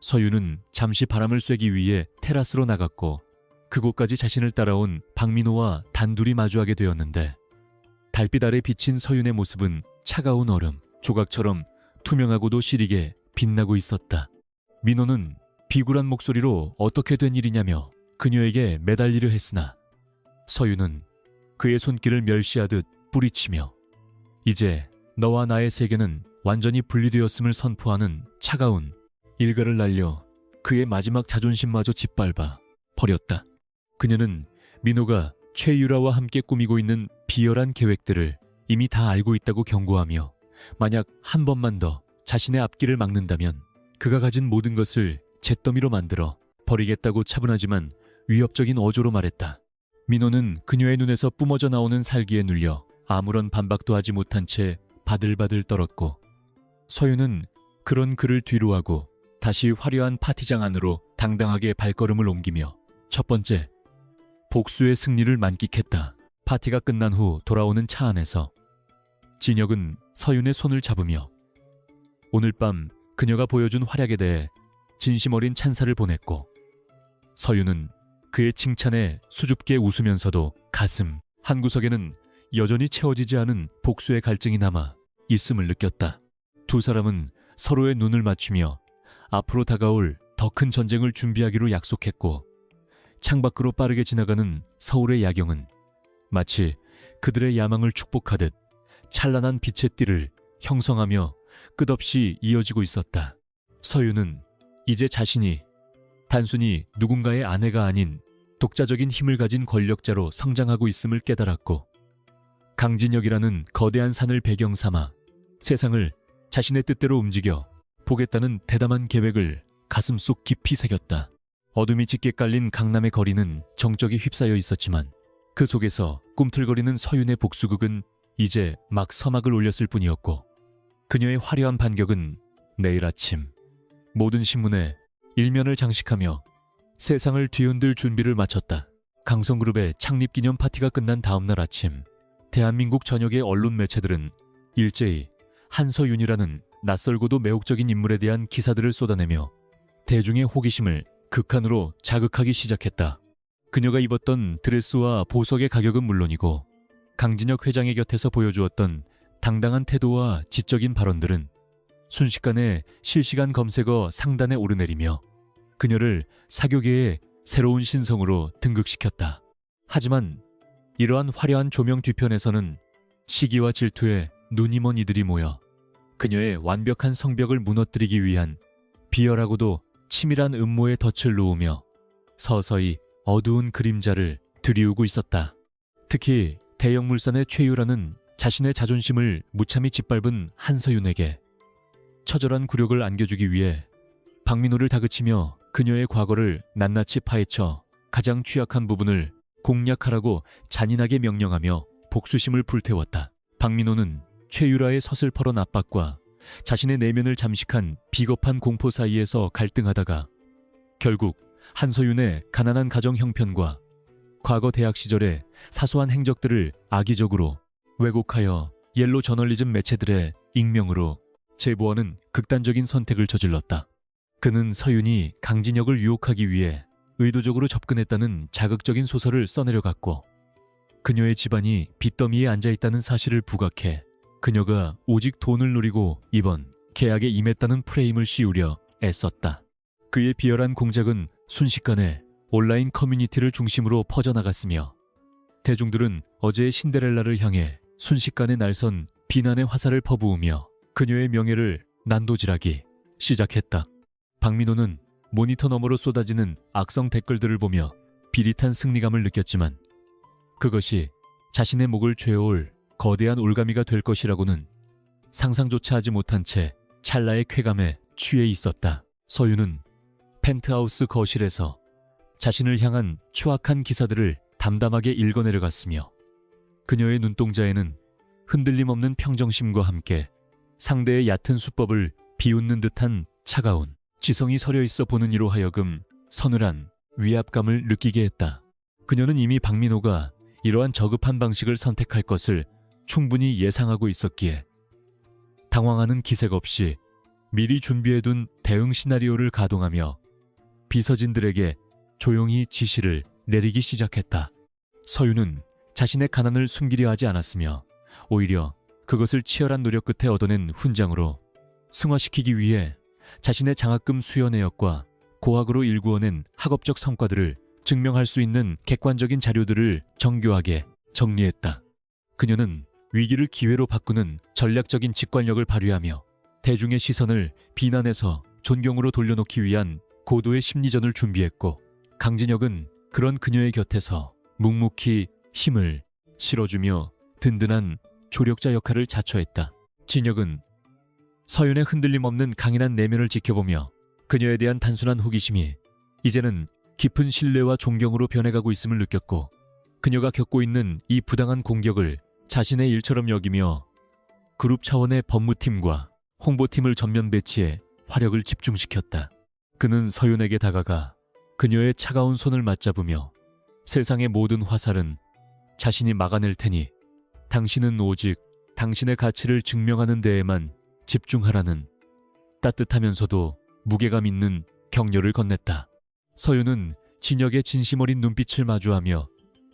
서윤은 잠시 바람을 쐬기 위해 테라스로 나갔고, 그곳까지 자신을 따라온 박민호와 단둘이 마주하게 되었는데, 달빛 아래 비친 서윤의 모습은 차가운 얼음 조각처럼 투명하고도 시리게 빛나고 있었다. 민호는 비굴한 목소리로 어떻게 된 일이냐며 그녀에게 매달리려 했으나 서윤은 그의 손길을 멸시하듯 뿌리치며 이제 너와 나의 세계는 완전히 분리되었음을 선포하는 차가운 일가를 날려 그의 마지막 자존심마저 짓밟아 버렸다. 그녀는 민호가 최유라와 함께 꾸미고 있는 비열한 계획들을 이미 다 알고 있다고 경고하며 만약 한 번만 더 자신의 앞길을 막는다면 그가 가진 모든 것을 잿더미로 만들어 버리겠다고 차분하지만 위협적인 어조로 말했다. 민호는 그녀의 눈에서 뿜어져 나오는 살기에 눌려 아무런 반박도 하지 못한 채 바들바들 떨었고, 서윤은 그런 그를 뒤로하고 다시 화려한 파티장 안으로 당당하게 발걸음을 옮기며 첫 번째 복수의 승리를 만끽했다. 파티가 끝난 후 돌아오는 차 안에서 진혁은 서윤의 손을 잡으며 오늘 밤 그녀가 보여준 활약에 대해 진심 어린 찬사를 보냈고, 서윤은 그의 칭찬에 수줍게 웃으면서도 가슴 한구석에는 여전히 채워지지 않은 복수의 갈증이 남아 있음을 느꼈다. 두 사람은 서로의 눈을 맞추며 앞으로 다가올 더 큰 전쟁을 준비하기로 약속했고, 창밖으로 빠르게 지나가는 서울의 야경은 마치 그들의 야망을 축복하듯 찬란한 빛의 띠를 형성하며 끝없이 이어지고 있었다. 서윤은 이제 자신이 단순히 누군가의 아내가 아닌 독자적인 힘을 가진 권력자로 성장하고 있음을 깨달았고, 강진혁이라는 거대한 산을 배경 삼아 세상을 자신의 뜻대로 움직여 보겠다는 대담한 계획을 가슴속 깊이 새겼다. 어둠이 짙게 깔린 강남의 거리는 정적이 휩싸여 있었지만 그 속에서 꿈틀거리는 서윤의 복수극은 이제 막 서막을 올렸을 뿐이었고, 그녀의 화려한 반격은 내일 아침 모든 신문에 일면을 장식하며 세상을 뒤흔들 준비를 마쳤다. 강성그룹의 창립기념 파티가 끝난 다음 날 아침, 대한민국 전역의 언론 매체들은 일제히 한서윤이라는 낯설고도 매혹적인 인물에 대한 기사들을 쏟아내며 대중의 호기심을 극한으로 자극하기 시작했다. 그녀가 입었던 드레스와 보석의 가격은 물론이고 강진혁 회장의 곁에서 보여주었던 당당한 태도와 지적인 발언들은 순식간에 실시간 검색어 상단에 오르내리며 그녀를 사교계의 새로운 신성으로 등극시켰다. 하지만 이러한 화려한 조명 뒤편에서는 시기와 질투에 눈이 먼 이들이 모여 그녀의 완벽한 성벽을 무너뜨리기 위한 비열하고도 치밀한 음모의 덫을 놓으며 서서히 어두운 그림자를 들이우고 있었다. 특히 대형물산의 최유라는 자신의 자존심을 무참히 짓밟은 한서윤에게 처절한 굴욕을 안겨주기 위해 박민호를 다그치며 그녀의 과거를 낱낱이 파헤쳐 가장 취약한 부분을 공략하라고 잔인하게 명령하며 복수심을 불태웠다. 박민호는 최유라의 서슬퍼런 압박과 자신의 내면을 잠식한 비겁한 공포 사이에서 갈등하다가 결국 한서윤의 가난한 가정 형편과 과거 대학 시절의 사소한 행적들을 악의적으로 왜곡하여 옐로 저널리즘 매체들의 익명으로 제보하는 극단적인 선택을 저질렀다. 그는 서윤이 강진혁을 유혹하기 위해 의도적으로 접근했다는 자극적인 소설을 써내려갔고 그녀의 집안이 빚더미에 앉아있다는 사실을 부각해 그녀가 오직 돈을 노리고 이번 계약에 임했다는 프레임을 씌우려 애썼다. 그의 비열한 공작은 순식간에 온라인 커뮤니티를 중심으로 퍼져나갔으며 대중들은 어제의 신데렐라를 향해 순식간에 날선 비난의 화살을 퍼부으며 그녀의 명예를 난도질하기 시작했다. 박민호는 모니터 너머로 쏟아지는 악성 댓글들을 보며 비릿한 승리감을 느꼈지만 그것이 자신의 목을 죄어올 거대한 올가미가 될 것이라고는 상상조차 하지 못한 채 찰나의 쾌감에 취해 있었다. 서윤은 펜트하우스 거실에서 자신을 향한 추악한 기사들을 담담하게 읽어내려갔으며 그녀의 눈동자에는 흔들림 없는 평정심과 함께 상대의 얕은 수법을 비웃는 듯한 차가운 지성이 서려 있어 보는 이로 하여금 서늘한 위압감을 느끼게 했다. 그녀는 이미 박민호가 이러한 저급한 방식을 선택할 것을 충분히 예상하고 있었기에 당황하는 기색 없이 미리 준비해둔 대응 시나리오를 가동하며 비서진들에게 조용히 지시를 내리기 시작했다. 서윤은 자신의 가난을 숨기려 하지 않았으며 오히려 그것을 치열한 노력 끝에 얻어낸 훈장으로 승화시키기 위해 자신의 장학금 수여 내역과 고학으로 일구어낸 학업적 성과들을 증명할 수 있는 객관적인 자료들을 정교하게 정리했다. 그녀는 위기를 기회로 바꾸는 전략적인 직관력을 발휘하며 대중의 시선을 비난에서 존경으로 돌려놓기 위한 고도의 심리전을 준비했고 강진혁은 그런 그녀의 곁에서 묵묵히 힘을 실어주며 든든한 조력자 역할을 자처했다. 진혁은 서윤의 흔들림 없는 강인한 내면을 지켜보며 그녀에 대한 단순한 호기심이 이제는 깊은 신뢰와 존경으로 변해가고 있음을 느꼈고 그녀가 겪고 있는 이 부당한 공격을 자신의 일처럼 여기며 그룹 차원의 법무팀과 홍보팀을 전면 배치해 화력을 집중시켰다. 그는 서윤에게 다가가 그녀의 차가운 손을 맞잡으며 세상의 모든 화살은 자신이 막아낼 테니 당신은 오직 당신의 가치를 증명하는 데에만 집중하라는 따뜻하면서도 무게감 있는 격려를 건넸다. 서윤은 진혁의 진심 어린 눈빛을 마주하며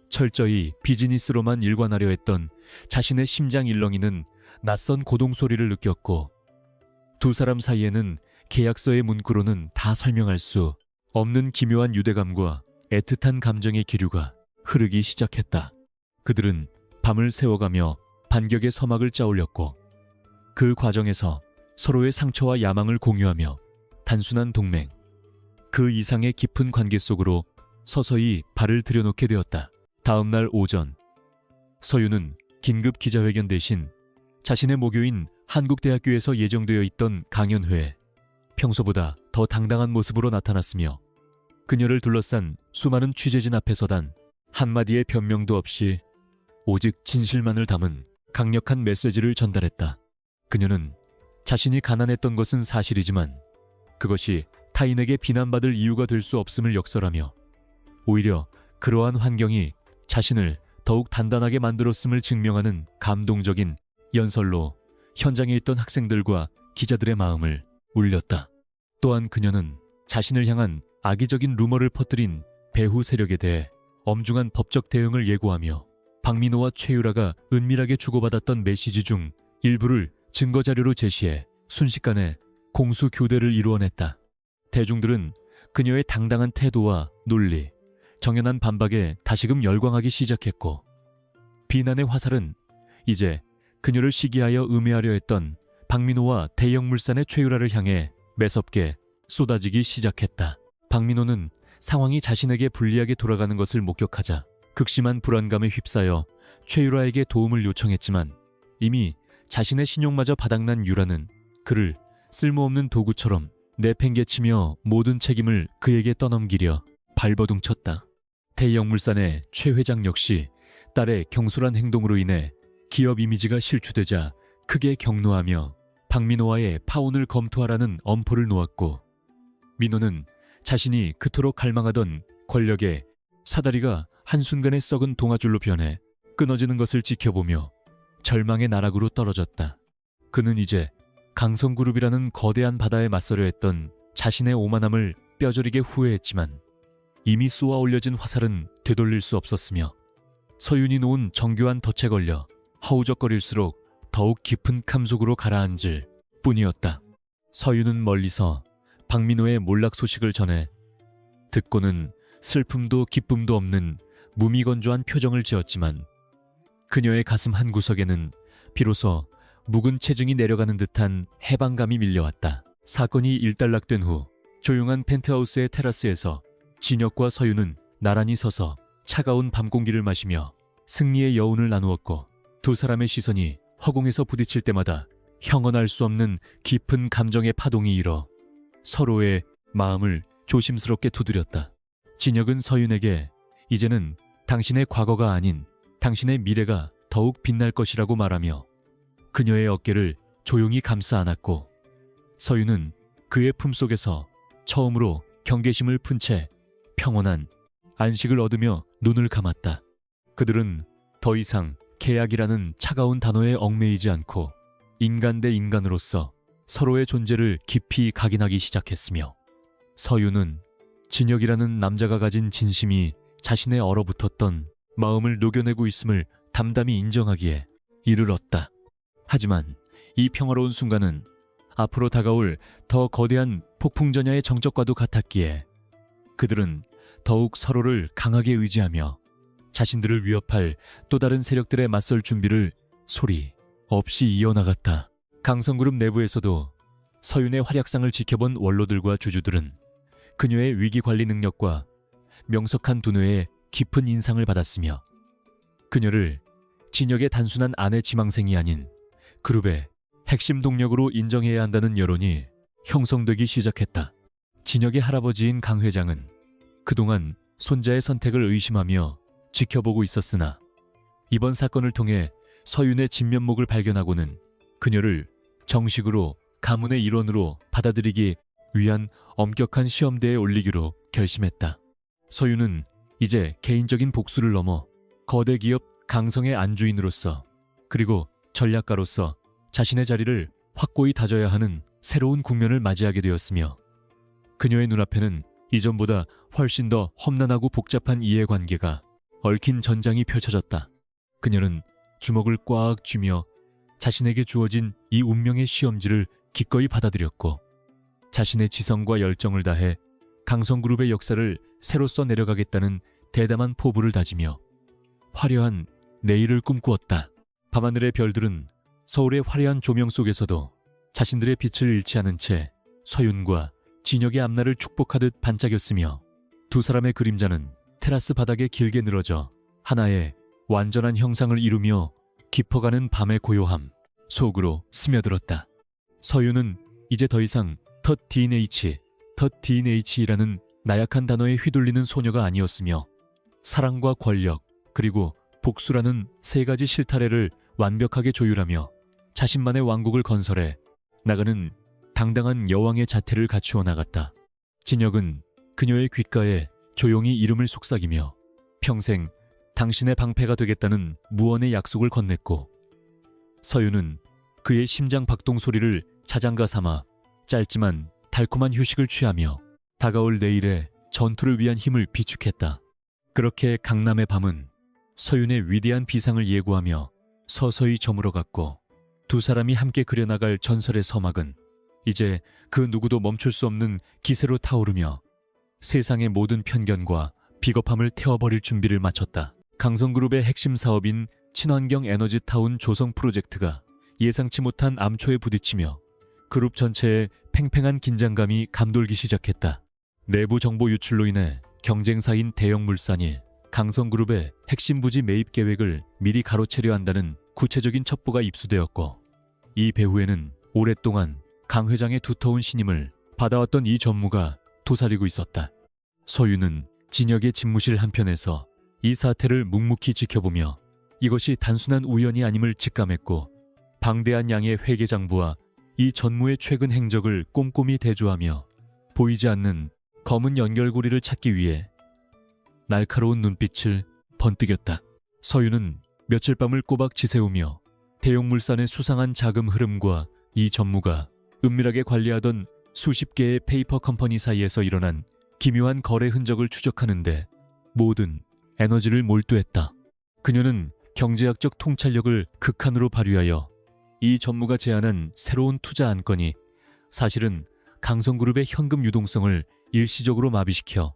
철저히 비즈니스로만 일관하려 했던 자신의 심장 일렁이는 낯선 고동 소리를 느꼈고 두 사람 사이에는 계약서의 문구로는 다 설명할 수 없는 기묘한 유대감과 애틋한 감정의 기류가 흐르기 시작했다. 그들은 밤을 새워가며 반격의 서막을 짜올렸고 그 과정에서 서로의 상처와 야망을 공유하며 단순한 동맹, 그 이상의 깊은 관계 속으로 서서히 발을 들여놓게 되었다. 다음 날 오전, 서윤은 긴급 기자회견 대신 자신의 모교인 한국대학교에서 예정되어 있던 강연회에 평소보다 더 당당한 모습으로 나타났으며 그녀를 둘러싼 수많은 취재진 앞에서 단 한마디의 변명도 없이 오직 진실만을 담은 강력한 메시지를 전달했다. 그녀는 자신이 가난했던 것은 사실이지만 그것이 타인에게 비난받을 이유가 될 수 없음을 역설하며 오히려 그러한 환경이 자신을 더욱 단단하게 만들었음을 증명하는 감동적인 연설로 현장에 있던 학생들과 기자들의 마음을 울렸다. 또한 그녀는 자신을 향한 악의적인 루머를 퍼뜨린 배후 세력에 대해 엄중한 법적 대응을 예고하며 박민호와 최유라가 은밀하게 주고받았던 메시지 중 일부를 증거자료로 제시해 순식간에 공수 교대를 이루어냈다. 대중들은 그녀의 당당한 태도와 논리, 정연한 반박에 다시금 열광하기 시작했고 비난의 화살은 이제 그녀를 시기하여 음해하려 했던 박민호와 대형물산의 최유라를 향해 매섭게 쏟아지기 시작했다. 박민호는 상황이 자신에게 불리하게 돌아가는 것을 목격하자 극심한 불안감에 휩싸여 최유라에게 도움을 요청했지만 이미 자신의 신용마저 바닥난 유라는 그를 쓸모없는 도구처럼 내팽개치며 모든 책임을 그에게 떠넘기려 발버둥쳤다. 대형물산의 최 회장 역시 딸의 경솔한 행동으로 인해 기업 이미지가 실추되자 크게 격노하며 박민호와의 파혼을 검토하라는 엄포를 놓았고 민호는 자신이 그토록 갈망하던 권력의 사다리가 한순간에 썩은 동아줄로 변해 끊어지는 것을 지켜보며 절망의 나락으로 떨어졌다. 그는 이제 강성그룹이라는 거대한 바다에 맞서려 했던 자신의 오만함을 뼈저리게 후회했지만 이미 쏘아 올려진 화살은 되돌릴 수 없었으며 서윤이 놓은 정교한 덫에 걸려 허우적거릴수록 더욱 깊은 감속으로 가라앉을 뿐이었다. 서윤은 멀리서 박민호의 몰락 소식을 전해 듣고는 슬픔도 기쁨도 없는 무미건조한 표정을 지었지만 그녀의 가슴 한구석에는 비로소 묵은 체증이 내려가는 듯한 해방감이 밀려왔다. 사건이 일단락된 후 조용한 펜트하우스의 테라스에서 진혁과 서윤은 나란히 서서 차가운 밤 공기를 마시며 승리의 여운을 나누었고 두 사람의 시선이 허공에서 부딪힐 때마다 형언할 수 없는 깊은 감정의 파동이 일어 서로의 마음을 조심스럽게 두드렸다. 진혁은 서윤에게 이제는 당신의 과거가 아닌 당신의 미래가 더욱 빛날 것이라고 말하며 그녀의 어깨를 조용히 감싸 안았고 서윤은 그의 품속에서 처음으로 경계심을 푼 채 평온한 안식을 얻으며 눈을 감았다. 그들은 더 이상 계약이라는 차가운 단어에 얽매이지 않고 인간 대 인간으로서 서로의 존재를 깊이 각인하기 시작했으며 서윤은 진혁이라는 남자가 가진 진심이 자신의 얼어붙었던 마음을 녹여내고 있음을 담담히 인정하기에 이를 얻다. 하지만 이 평화로운 순간은 앞으로 다가올 더 거대한 폭풍전야의 정적과도 같았기에 그들은 더욱 서로를 강하게 의지하며 자신들을 위협할 또 다른 세력들에 맞설 준비를 소리 없이 이어나갔다. 강성그룹 내부에서도 서윤의 활약상을 지켜본 원로들과 주주들은 그녀의 위기관리 능력과 명석한 두뇌에 깊은 인상을 받았으며 그녀를 진혁의 단순한 아내 지망생이 아닌 그룹의 핵심 동력으로 인정해야 한다는 여론이 형성되기 시작했다. 진혁의 할아버지인 강 회장은 그동안 손자의 선택을 의심하며 지켜보고 있었으나 이번 사건을 통해 서윤의 진면목을 발견하고는 그녀를 정식으로 가문의 일원으로 받아들이기 위한 엄격한 시험대에 올리기로 결심했다. 서윤은 이제 개인적인 복수를 넘어 거대 기업 강성의 안주인으로서 그리고 전략가로서 자신의 자리를 확고히 다져야 하는 새로운 국면을 맞이하게 되었으며 그녀의 눈앞에는 이전보다 훨씬 더 험난하고 복잡한 이해관계가 얽힌 전장이 펼쳐졌다. 그녀는 주먹을 꽉 쥐며 자신에게 주어진 이 운명의 시험지를 기꺼이 받아들였고 자신의 지성과 열정을 다해 강성그룹의 역사를 새로 써내려가겠다는 대담한 포부를 다지며 화려한 내일을 꿈꾸었다. 밤하늘의 별들은 서울의 화려한 조명 속에서도 자신들의 빛을 잃지 않은 채 서윤과 진혁의 앞날을 축복하듯 반짝였으며 두 사람의 그림자는 테라스 바닥에 길게 늘어져 하나의 완전한 형상을 이루며 깊어가는 밤의 고요함 속으로 스며들었다. 서윤은 이제 더 이상 덧DNH라는 나약한 단어에 휘둘리는 소녀가 아니었으며 사랑과 권력 그리고 복수라는 세 가지 실타래를 완벽하게 조율하며 자신만의 왕국을 건설해 나가는 당당한 여왕의 자태를 갖추어 나갔다. 진혁은 그녀의 귓가에 조용히 이름을 속삭이며 평생 당신의 방패가 되겠다는 무언의 약속을 건넸고, 서윤은 그의 심장 박동 소리를 자장가 삼아 짧지만 달콤한 휴식을 취하며 다가올 내일의 전투를 위한 힘을 비축했다. 그렇게 강남의 밤은 서윤의 위대한 비상을 예고하며 서서히 저물어갔고, 두 사람이 함께 그려나갈 전설의 서막은 이제 그 누구도 멈출 수 없는 기세로 타오르며 세상의 모든 편견과 비겁함을 태워버릴 준비를 마쳤다. 강성그룹의 핵심 사업인 친환경 에너지타운 조성 프로젝트가 예상치 못한 암초에 부딪히며 그룹 전체에 팽팽한 긴장감이 감돌기 시작했다. 내부 정보 유출로 인해 경쟁사인 대형물산이 강성그룹의 핵심 부지 매입 계획을 미리 가로채려 한다는 구체적인 첩보가 입수되었고, 이 배후에는 오랫동안 강 회장의 두터운 신임을 받아왔던 이 전무가 도사리고 있었다. 서윤은 진혁의 집무실 한편에서 이 사태를 묵묵히 지켜보며 이것이 단순한 우연이 아님을 직감했고, 방대한 양의 회계장부와 이 전무의 최근 행적을 꼼꼼히 대조하며 보이지 않는 검은 연결고리를 찾기 위해 날카로운 눈빛을 번뜩였다. 서윤은 며칠 밤을 꼬박 지새우며 대형물산의 수상한 자금 흐름과 이 전무가 은밀하게 관리하던 수십 개의 페이퍼 컴퍼니 사이에서 일어난 기묘한 거래 흔적을 추적하는데 모든 에너지를 몰두했다. 그녀는 경제학적 통찰력을 극한으로 발휘하여 이 전무가 제안한 새로운 투자 안건이 사실은 강성그룹의 현금 유동성을 일시적으로 마비시켜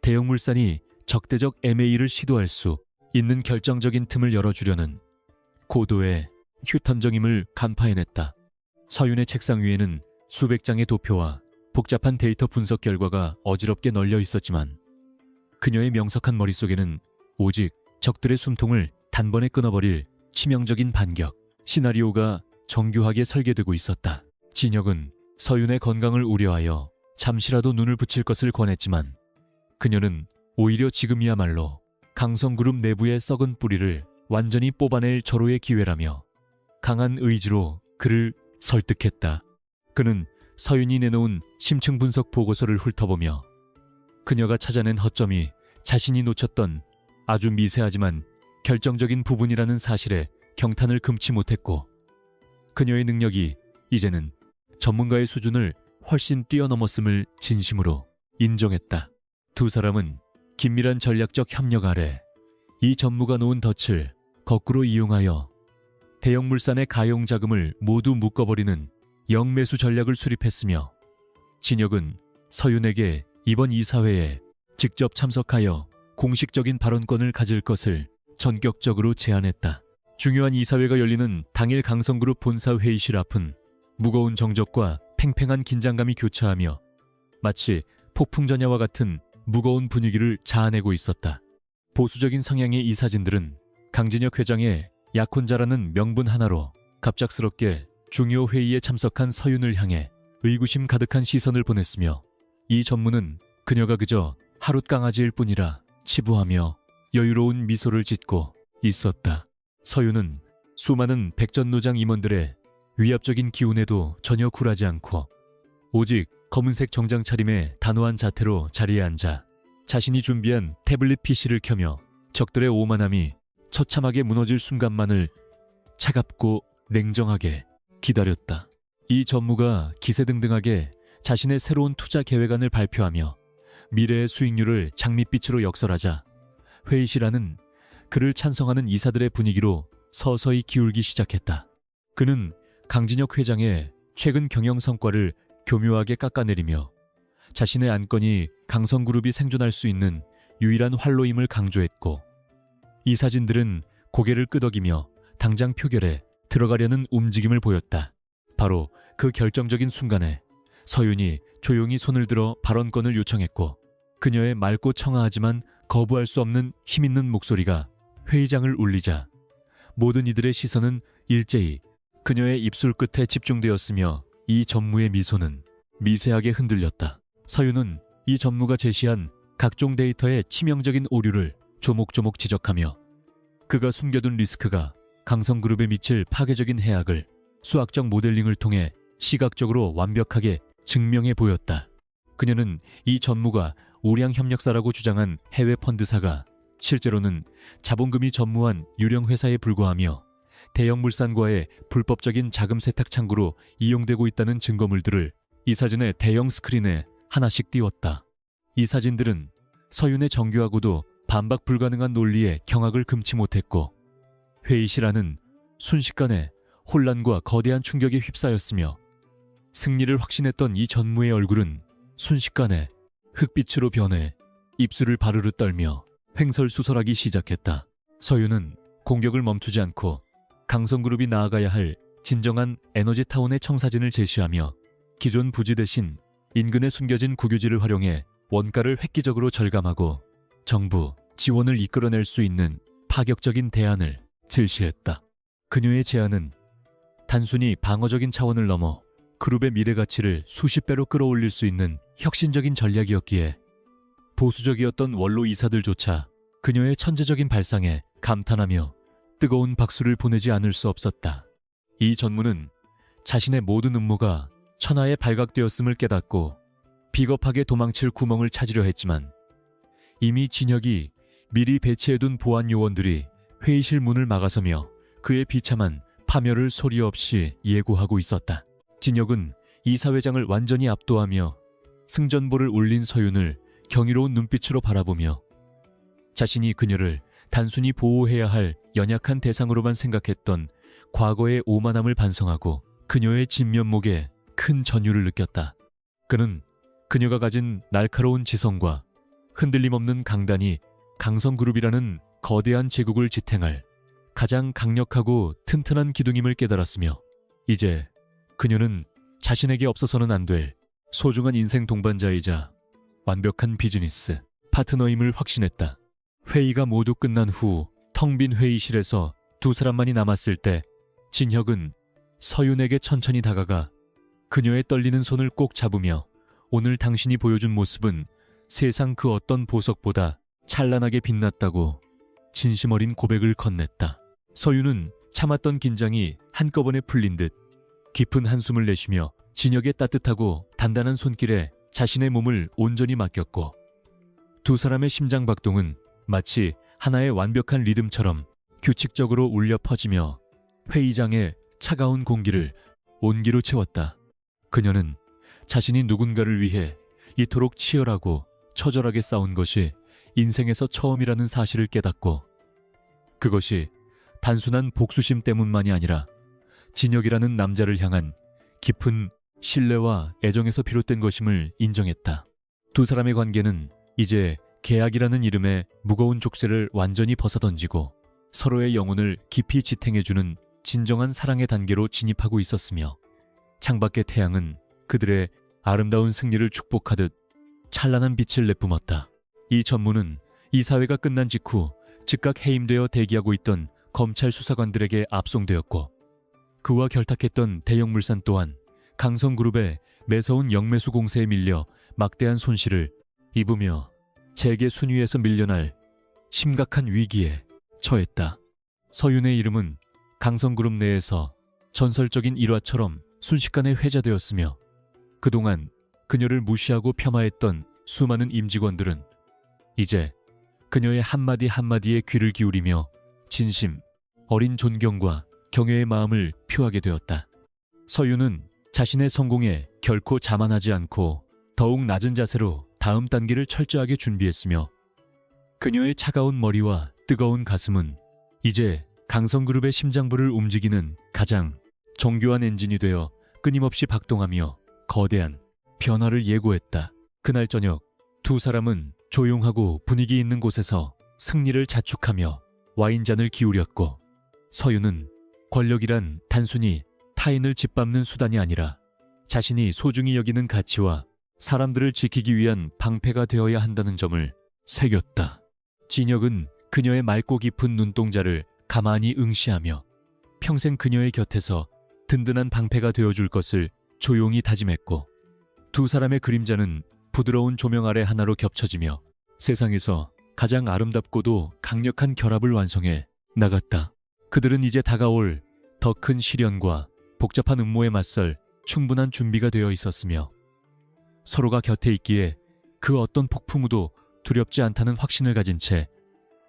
대형물산이 적대적 M&A를 시도할 수 있는 결정적인 틈을 열어주려는 고도의 휴턴정임을 간파해냈다. 서윤의 책상 위에는 수백 장의 도표와 복잡한 데이터 분석 결과가 어지럽게 널려 있었지만 그녀의 명석한 머릿속에는 오직 적들의 숨통을 단번에 끊어버릴 치명적인 반격 시나리오가 정교하게 설계되고 있었다. 진혁은 서윤의 건강을 우려하여 잠시라도 눈을 붙일 것을 권했지만 그녀는 오히려 지금이야말로 강성그룹 내부의 썩은 뿌리를 완전히 뽑아낼 절호의 기회라며 강한 의지로 그를 설득했다. 그는 서윤이 내놓은 심층 분석 보고서를 훑어보며 그녀가 찾아낸 허점이 자신이 놓쳤던 아주 미세하지만 결정적인 부분이라는 사실에 경탄을 금치 못했고, 그녀의 능력이 이제는 전문가의 수준을 훨씬 뛰어넘었음을 진심으로 인정했다. 두 사람은 긴밀한 전략적 협력 아래 이 전무가 놓은 덫을 거꾸로 이용하여 대형물산의 가용 자금을 모두 묶어버리는 영매수 전략을 수립했으며, 진혁은 서윤에게 이번 이사회에 직접 참석하여 공식적인 발언권을 가질 것을 전격적으로 제안했다. 중요한 이사회가 열리는 당일 강성그룹 본사 회의실 앞은 무거운 정적과 팽팽한 긴장감이 교차하며 마치 폭풍전야와 같은 무거운 분위기를 자아내고 있었다. 보수적인 성향의 이사진들은 강진혁 회장의 약혼자라는 명분 하나로 갑작스럽게 중요 회의에 참석한 서윤을 향해 의구심 가득한 시선을 보냈으며, 이 전무는 그녀가 그저 하룻강아지일 뿐이라 치부하며 여유로운 미소를 짓고 있었다. 서윤은 수많은 백전노장 임원들의 위압적인 기운에도 전혀 굴하지 않고 오직 검은색 정장 차림의 단호한 자태로 자리에 앉아 자신이 준비한 태블릿 PC를 켜며 적들의 오만함이 처참하게 무너질 순간만을 차갑고 냉정하게 기다렸다. 이 전무가 기세등등하게 자신의 새로운 투자 계획안을 발표하며 미래의 수익률을 장밋빛으로 역설하자 회의실 안은 그를 찬성하는 이사들의 분위기로 서서히 기울기 시작했다. 그는 강진혁 회장의 최근 경영 성과를 교묘하게 깎아내리며 자신의 안건이 강성그룹이 생존할 수 있는 유일한 활로임을 강조했고, 이사진들은 고개를 끄덕이며 당장 표결에 들어가려는 움직임을 보였다. 바로 그 결정적인 순간에 서윤이 조용히 손을 들어 발언권을 요청했고, 그녀의 맑고 청아하지만 거부할 수 없는 힘있는 목소리가 회의장을 울리자 모든 이들의 시선은 일제히 그녀의 입술 끝에 집중되었으며 이 전무의 미소는 미세하게 흔들렸다. 서윤은 이 전무가 제시한 각종 데이터의 치명적인 오류를 조목조목 지적하며 그가 숨겨둔 리스크가 강성그룹에 미칠 파괴적인 해악을 수학적 모델링을 통해 시각적으로 완벽하게 증명해 보였다. 그녀는 이 전무가 우량 협력사라고 주장한 해외 펀드사가 실제로는 자본금이 전무한 유령 회사에 불과하며 대형 물산과의 불법적인 자금 세탁 창구로 이용되고 있다는 증거물들을 이 사진의 대형 스크린에 하나씩 띄웠다. 이 사진들은 서윤의 정교하고도 반박 불가능한 논리에 경악을 금치 못했고 회의실 안은 순식간에 혼란과 거대한 충격에 휩싸였으며 승리를 확신했던 이 전무의 얼굴은 순식간에 흑빛으로 변해 입술을 바르르 떨며 횡설수설하기 시작했다. 서윤은 공격을 멈추지 않고 강성그룹이 나아가야 할 진정한 에너지타운의 청사진을 제시하며 기존 부지 대신 인근에 숨겨진 국유지를 활용해 원가를 획기적으로 절감하고 정부 지원을 이끌어낼 수 있는 파격적인 대안을 제시했다. 그녀의 제안은 단순히 방어적인 차원을 넘어 그룹의 미래 가치를 수십 배로 끌어올릴 수 있는 혁신적인 전략이었기에 보수적이었던 원로 이사들조차 그녀의 천재적인 발상에 감탄하며 뜨거운 박수를 보내지 않을 수 없었다. 이 전무는 자신의 모든 음모가 천하에 발각되었음을 깨닫고 비겁하게 도망칠 구멍을 찾으려 했지만 이미 진혁이 미리 배치해둔 보안 요원들이 회의실 문을 막아서며 그의 비참한 파멸을 소리 없이 예고하고 있었다. 진혁은 이사회장을 완전히 압도하며 승전보를 울린 서윤을 경이로운 눈빛으로 바라보며 자신이 그녀를 단순히 보호해야 할 연약한 대상으로만 생각했던 과거의 오만함을 반성하고 그녀의 진면목에 큰 전율을 느꼈다. 그는 그녀가 가진 날카로운 지성과 흔들림 없는 강단이 강성그룹이라는 거대한 제국을 지탱할 가장 강력하고 튼튼한 기둥임을 깨달았으며 이제 그녀는 자신에게 없어서는 안 될 소중한 인생 동반자이자 완벽한 비즈니스 파트너임을 확신했다. 회의가 모두 끝난 후 텅 빈 회의실에서 두 사람만이 남았을 때 진혁은 서윤에게 천천히 다가가 그녀의 떨리는 손을 꼭 잡으며 오늘 당신이 보여준 모습은 세상 그 어떤 보석보다 찬란하게 빛났다고 진심 어린 고백을 건넸다. 서윤은 참았던 긴장이 한꺼번에 풀린 듯 깊은 한숨을 내쉬며 진혁의 따뜻하고 단단한 손길에 자신의 몸을 온전히 맡겼고 두 사람의 심장 박동은 마치 하나의 완벽한 리듬처럼 규칙적으로 울려 퍼지며 회의장의 차가운 공기를 온기로 채웠다. 그녀는 자신이 누군가를 위해 이토록 치열하고 처절하게 싸운 것이 인생에서 처음이라는 사실을 깨닫고 그것이 단순한 복수심 때문만이 아니라 진혁이라는 남자를 향한 깊은 신뢰와 애정에서 비롯된 것임을 인정했다. 두 사람의 관계는 이제 계약이라는 이름의 무거운 족쇄를 완전히 벗어던지고 서로의 영혼을 깊이 지탱해주는 진정한 사랑의 단계로 진입하고 있었으며 창밖의 태양은 그들의 아름다운 승리를 축복하듯 찬란한 빛을 내뿜었다. 이 전무는 이사회가 끝난 직후 즉각 해임되어 대기하고 있던 검찰 수사관들에게 압송되었고 그와 결탁했던 대형 물산 또한 강성그룹의 매서운 영매수 공세에 밀려 막대한 손실을 입으며 재계 순위에서 밀려날 심각한 위기에 처했다. 서윤의 이름은 강성그룹 내에서 전설적인 일화처럼 순식간에 회자되었으며 그동안 그녀를 무시하고 폄하했던 수많은 임직원들은 이제 그녀의 한마디 한마디에 귀를 기울이며 진심, 어린 존경과 경외의 마음을 표하게 되었다. 서윤은 자신의 성공에 결코 자만하지 않고 더욱 낮은 자세로 다음 단계를 철저하게 준비했으며 그녀의 차가운 머리와 뜨거운 가슴은 이제 강성그룹의 심장부를 움직이는 가장 정교한 엔진이 되어 끊임없이 박동하며 거대한 변화를 예고했다. 그날 저녁 두 사람은 조용하고 분위기 있는 곳에서 승리를 자축하며 와인잔을 기울였고 서윤은 권력이란 단순히 타인을 짓밟는 수단이 아니라 자신이 소중히 여기는 가치와 사람들을 지키기 위한 방패가 되어야 한다는 점을 새겼다. 진혁은 그녀의 맑고 깊은 눈동자를 가만히 응시하며 평생 그녀의 곁에서 든든한 방패가 되어줄 것을 조용히 다짐했고 두 사람의 그림자는 부드러운 조명 아래 하나로 겹쳐지며 세상에서 가장 아름답고도 강력한 결합을 완성해 나갔다. 그들은 이제 다가올 더 큰 시련과 복잡한 음모에 맞설 충분한 준비가 되어 있었으며 서로가 곁에 있기에 그 어떤 폭풍우도 두렵지 않다는 확신을 가진 채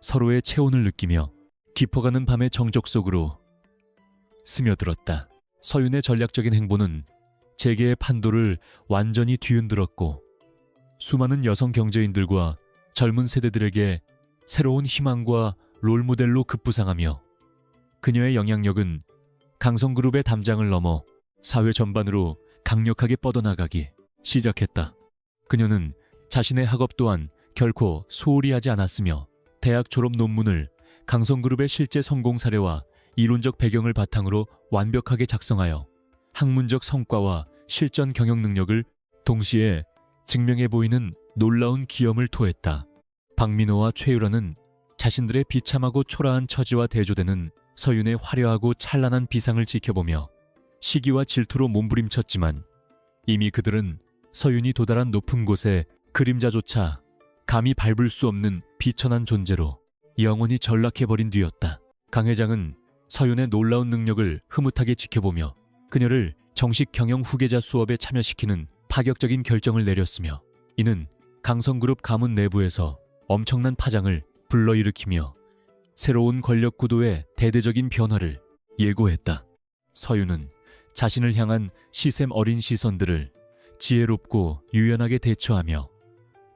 서로의 체온을 느끼며 깊어가는 밤의 정적 속으로 스며들었다. 서윤의 전략적인 행보는 재계의 판도를 완전히 뒤흔들었고 수많은 여성 경제인들과 젊은 세대들에게 새로운 희망과 롤모델로 급부상하며 그녀의 영향력은 강성그룹의 담장을 넘어 사회 전반으로 강력하게 뻗어나가기 시작했다. 그녀는 자신의 학업 또한 결코 소홀히 하지 않았으며 대학 졸업 논문을 강성그룹의 실제 성공 사례와 이론적 배경을 바탕으로 완벽하게 작성하여 학문적 성과와 실전 경영 능력을 동시에 증명해 보이는 놀라운 기염을 토했다. 박민호와 최유라는 자신들의 비참하고 초라한 처지와 대조되는 서윤의 화려하고 찬란한 비상을 지켜보며 시기와 질투로 몸부림쳤지만 이미 그들은 서윤이 도달한 높은 곳에 그림자조차 감히 밟을 수 없는 비천한 존재로 영원히 전락해버린 뒤였다. 강 회장은 서윤의 놀라운 능력을 흐뭇하게 지켜보며 그녀를 정식 경영 후계자 수업에 참여시키는 파격적인 결정을 내렸으며 이는 강성그룹 가문 내부에서 엄청난 파장을 불러일으키며 새로운 권력 구도의 대대적인 변화를 예고했다. 서윤은 자신을 향한 시샘 어린 시선들을 지혜롭고 유연하게 대처하며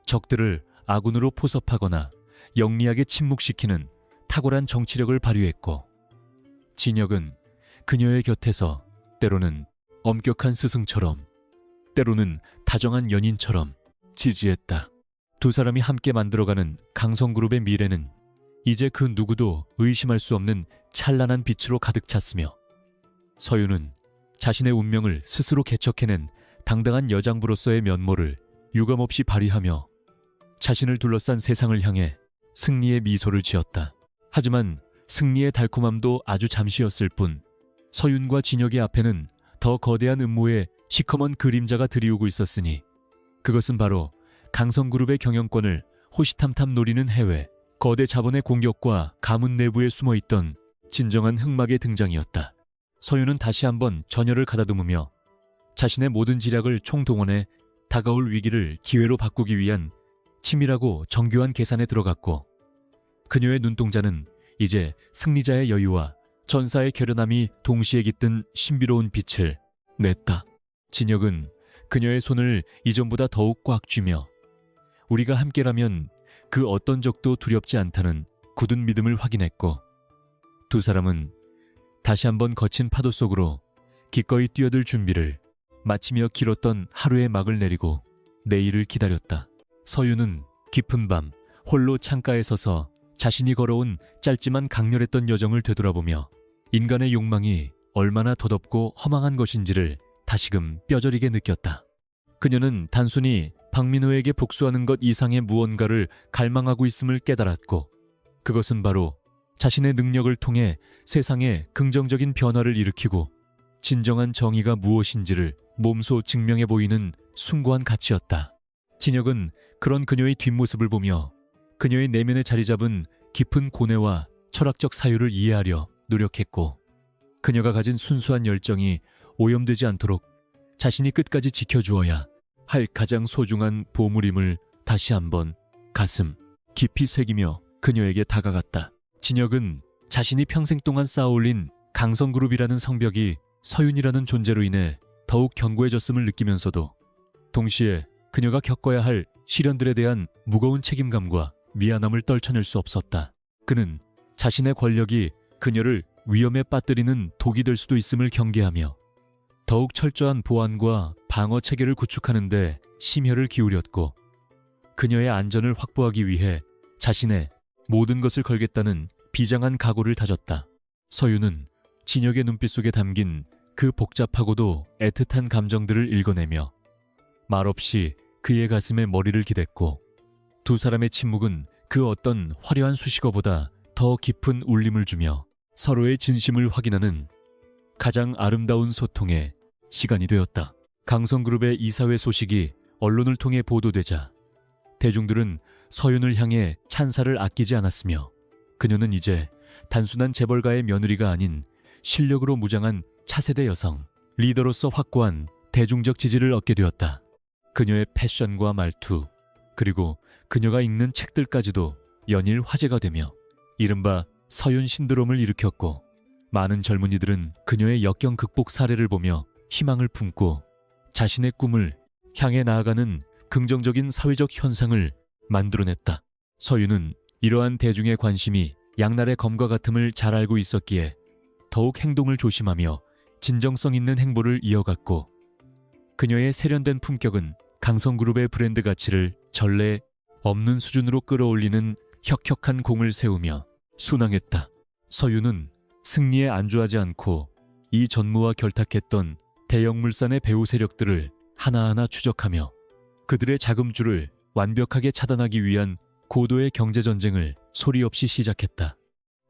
적들을 아군으로 포섭하거나 영리하게 침묵시키는 탁월한 정치력을 발휘했고 진혁은 그녀의 곁에서 때로는 엄격한 스승처럼 때로는 다정한 연인처럼 지지했다. 두 사람이 함께 만들어가는 강성그룹의 미래는 이제 그 누구도 의심할 수 없는 찬란한 빛으로 가득 찼으며 서윤은 자신의 운명을 스스로 개척해낸 당당한 여장부로서의 면모를 유감없이 발휘하며 자신을 둘러싼 세상을 향해 승리의 미소를 지었다. 하지만 승리의 달콤함도 아주 잠시였을 뿐 서윤과 진혁의 앞에는 더 거대한 음모의 시커먼 그림자가 들이우고 있었으니 그것은 바로 강성그룹의 경영권을 호시탐탐 노리는 해외 거대 자본의 공격과 가문 내부에 숨어있던 진정한 흑막의 등장이었다. 서윤은 다시 한번 전열을 가다듬으며 자신의 모든 지략을 총동원해 다가올 위기를 기회로 바꾸기 위한 치밀하고 정교한 계산에 들어갔고 그녀의 눈동자는 이제 승리자의 여유와 전사의 결연함이 동시에 깃든 신비로운 빛을 냈다. 진혁은 그녀의 손을 이전보다 더욱 꽉 쥐며 우리가 함께라면 그 어떤 적도 두렵지 않다는 굳은 믿음을 확인했고 두 사람은 다시 한번 거친 파도 속으로 기꺼이 뛰어들 준비를 마치며 길었던 하루의 막을 내리고 내일을 기다렸다. 서윤은 깊은 밤 홀로 창가에 서서 자신이 걸어온 짧지만 강렬했던 여정을 되돌아보며 인간의 욕망이 얼마나 더덥고 허망한 것인지를 다시금 뼈저리게 느꼈다. 그녀는 단순히 박민호에게 복수하는 것 이상의 무언가를 갈망하고 있음을 깨달았고 그것은 바로 자신의 능력을 통해 세상에 긍정적인 변화를 일으키고 진정한 정의가 무엇인지를 몸소 증명해 보이는 숭고한 가치였다. 진혁은 그런 그녀의 뒷모습을 보며 그녀의 내면에 자리 잡은 깊은 고뇌와 철학적 사유를 이해하려 노력했고 그녀가 가진 순수한 열정이 오염되지 않도록 자신이 끝까지 지켜주어야 할 가장 소중한 보물임을 다시 한번 가슴 깊이 새기며 그녀에게 다가갔다. 진혁은 자신이 평생 동안 쌓아올린 강성그룹이라는 성벽이 서윤이라는 존재로 인해 더욱 견고해졌음을 느끼면서도 동시에 그녀가 겪어야 할 시련들에 대한 무거운 책임감과 미안함을 떨쳐낼 수 없었다. 그는 자신의 권력이 그녀를 위험에 빠뜨리는 독이 될 수도 있음을 경계하며 더욱 철저한 보안과 방어 체계를 구축하는 데 심혈을 기울였고 그녀의 안전을 확보하기 위해 자신의 모든 것을 걸겠다는 비장한 각오를 다졌다. 서윤은 진혁의 눈빛 속에 담긴 그 복잡하고도 애틋한 감정들을 읽어내며 말없이 그의 가슴에 머리를 기댔고 두 사람의 침묵은 그 어떤 화려한 수식어보다 더 깊은 울림을 주며 서로의 진심을 확인하는 가장 아름다운 소통의 시간이 되었다. 강성그룹의 이사회 소식이 언론을 통해 보도되자 대중들은 서윤을 향해 찬사를 아끼지 않았으며 그녀는 이제 단순한 재벌가의 며느리가 아닌 실력으로 무장한 차세대 여성, 리더로서 확고한 대중적 지지를 얻게 되었다. 그녀의 패션과 말투, 그리고 그녀가 읽는 책들까지도 연일 화제가 되며 이른바 서윤 신드롬을 일으켰고, 많은 젊은이들은 그녀의 역경 극복 사례를 보며 희망을 품고 자신의 꿈을 향해 나아가는 긍정적인 사회적 현상을 만들어냈다. 서윤은 이러한 대중의 관심이 양날의 검과 같음을 잘 알고 있었기에 더욱 행동을 조심하며 진정성 있는 행보를 이어갔고, 그녀의 세련된 품격은 강성그룹의 브랜드 가치를 전례 없는 수준으로 끌어올리는 혁혁한 공을 세우며 순항했다. 서윤은 승리에 안주하지 않고 이 전무와 결탁했던 대형물산의 배후 세력들을 하나하나 추적하며 그들의 자금줄을 완벽하게 차단하기 위한 고도의 경제전쟁을 소리 없이 시작했다.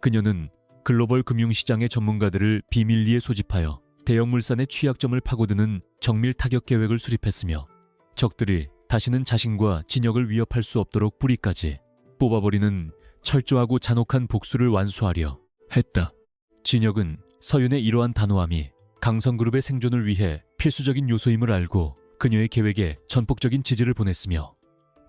그녀는 글로벌 금융시장의 전문가들을 비밀리에 소집하여 대형물산의 취약점을 파고드는 정밀 타격 계획을 수립했으며, 적들이 다시는 자신과 진역을 위협할 수 없도록 뿌리까지 뽑아버리는 철저하고 잔혹한 복수를 완수하려 했다. 진역은 서윤의 이러한 단호함이 강성그룹의 생존을 위해 필수적인 요소임을 알고 그녀의 계획에 전폭적인 지지를 보냈으며,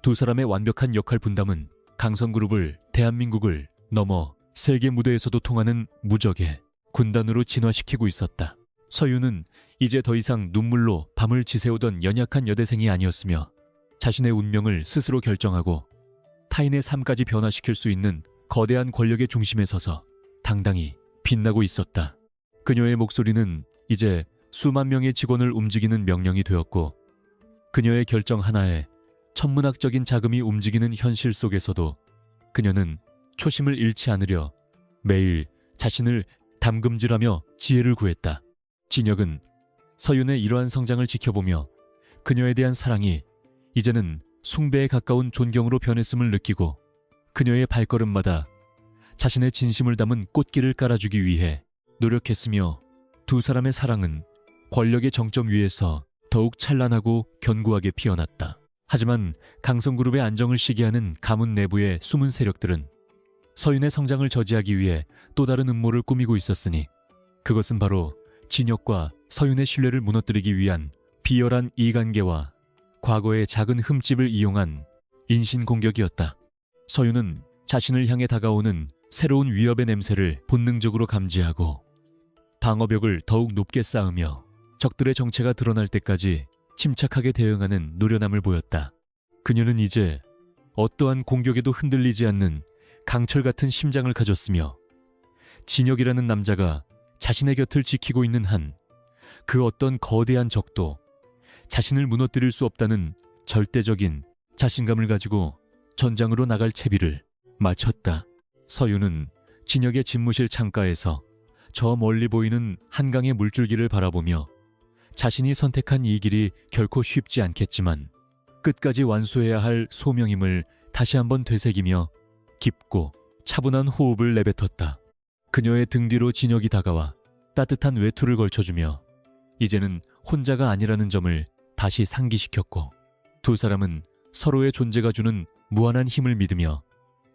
두 사람의 완벽한 역할 분담은 강성그룹을 대한민국을 넘어 세계 무대에서도 통하는 무적의 군단으로 진화시키고 있었다. 서윤은 이제 더 이상 눈물로 밤을 지새우던 연약한 여대생이 아니었으며, 자신의 운명을 스스로 결정하고 타인의 삶까지 변화시킬 수 있는 거대한 권력의 중심에 서서 당당히 빛나고 있었다. 그녀의 목소리는 이제 수만 명의 직원을 움직이는 명령이 되었고, 그녀의 결정 하나에 천문학적인 자금이 움직이는 현실 속에서도 그녀는 초심을 잃지 않으려 매일 자신을 담금질하며 지혜를 구했다. 진혁은 서윤의 이러한 성장을 지켜보며 그녀에 대한 사랑이 이제는 숭배에 가까운 존경으로 변했음을 느끼고, 그녀의 발걸음마다 자신의 진심을 담은 꽃길을 깔아주기 위해 노력했으며, 두 사람의 사랑은 권력의 정점 위에서 더욱 찬란하고 견고하게 피어났다. 하지만 강성그룹의 안정을 시기하는 가문 내부의 숨은 세력들은 서윤의 성장을 저지하기 위해 또 다른 음모를 꾸미고 있었으니, 그것은 바로 진혁과 서윤의 신뢰를 무너뜨리기 위한 비열한 이관계와 과거의 작은 흠집을 이용한 인신공격이었다. 서윤은 자신을 향해 다가오는 새로운 위협의 냄새를 본능적으로 감지하고 방어벽을 더욱 높게 쌓으며 적들의 정체가 드러날 때까지 침착하게 대응하는 노련함을 보였다. 그녀는 이제 어떠한 공격에도 흔들리지 않는 강철 같은 심장을 가졌으며, 진혁이라는 남자가 자신의 곁을 지키고 있는 한 그 어떤 거대한 적도 자신을 무너뜨릴 수 없다는 절대적인 자신감을 가지고 전장으로 나갈 채비를 마쳤다. 서윤은 진혁의 집무실 창가에서 저 멀리 보이는 한강의 물줄기를 바라보며 자신이 선택한 이 길이 결코 쉽지 않겠지만 끝까지 완수해야 할 소명임을 다시 한번 되새기며 깊고 차분한 호흡을 내뱉었다. 그녀의 등 뒤로 진혁이 다가와 따뜻한 외투를 걸쳐주며 이제는 혼자가 아니라는 점을 다시 상기시켰고, 두 사람은 서로의 존재가 주는 무한한 힘을 믿으며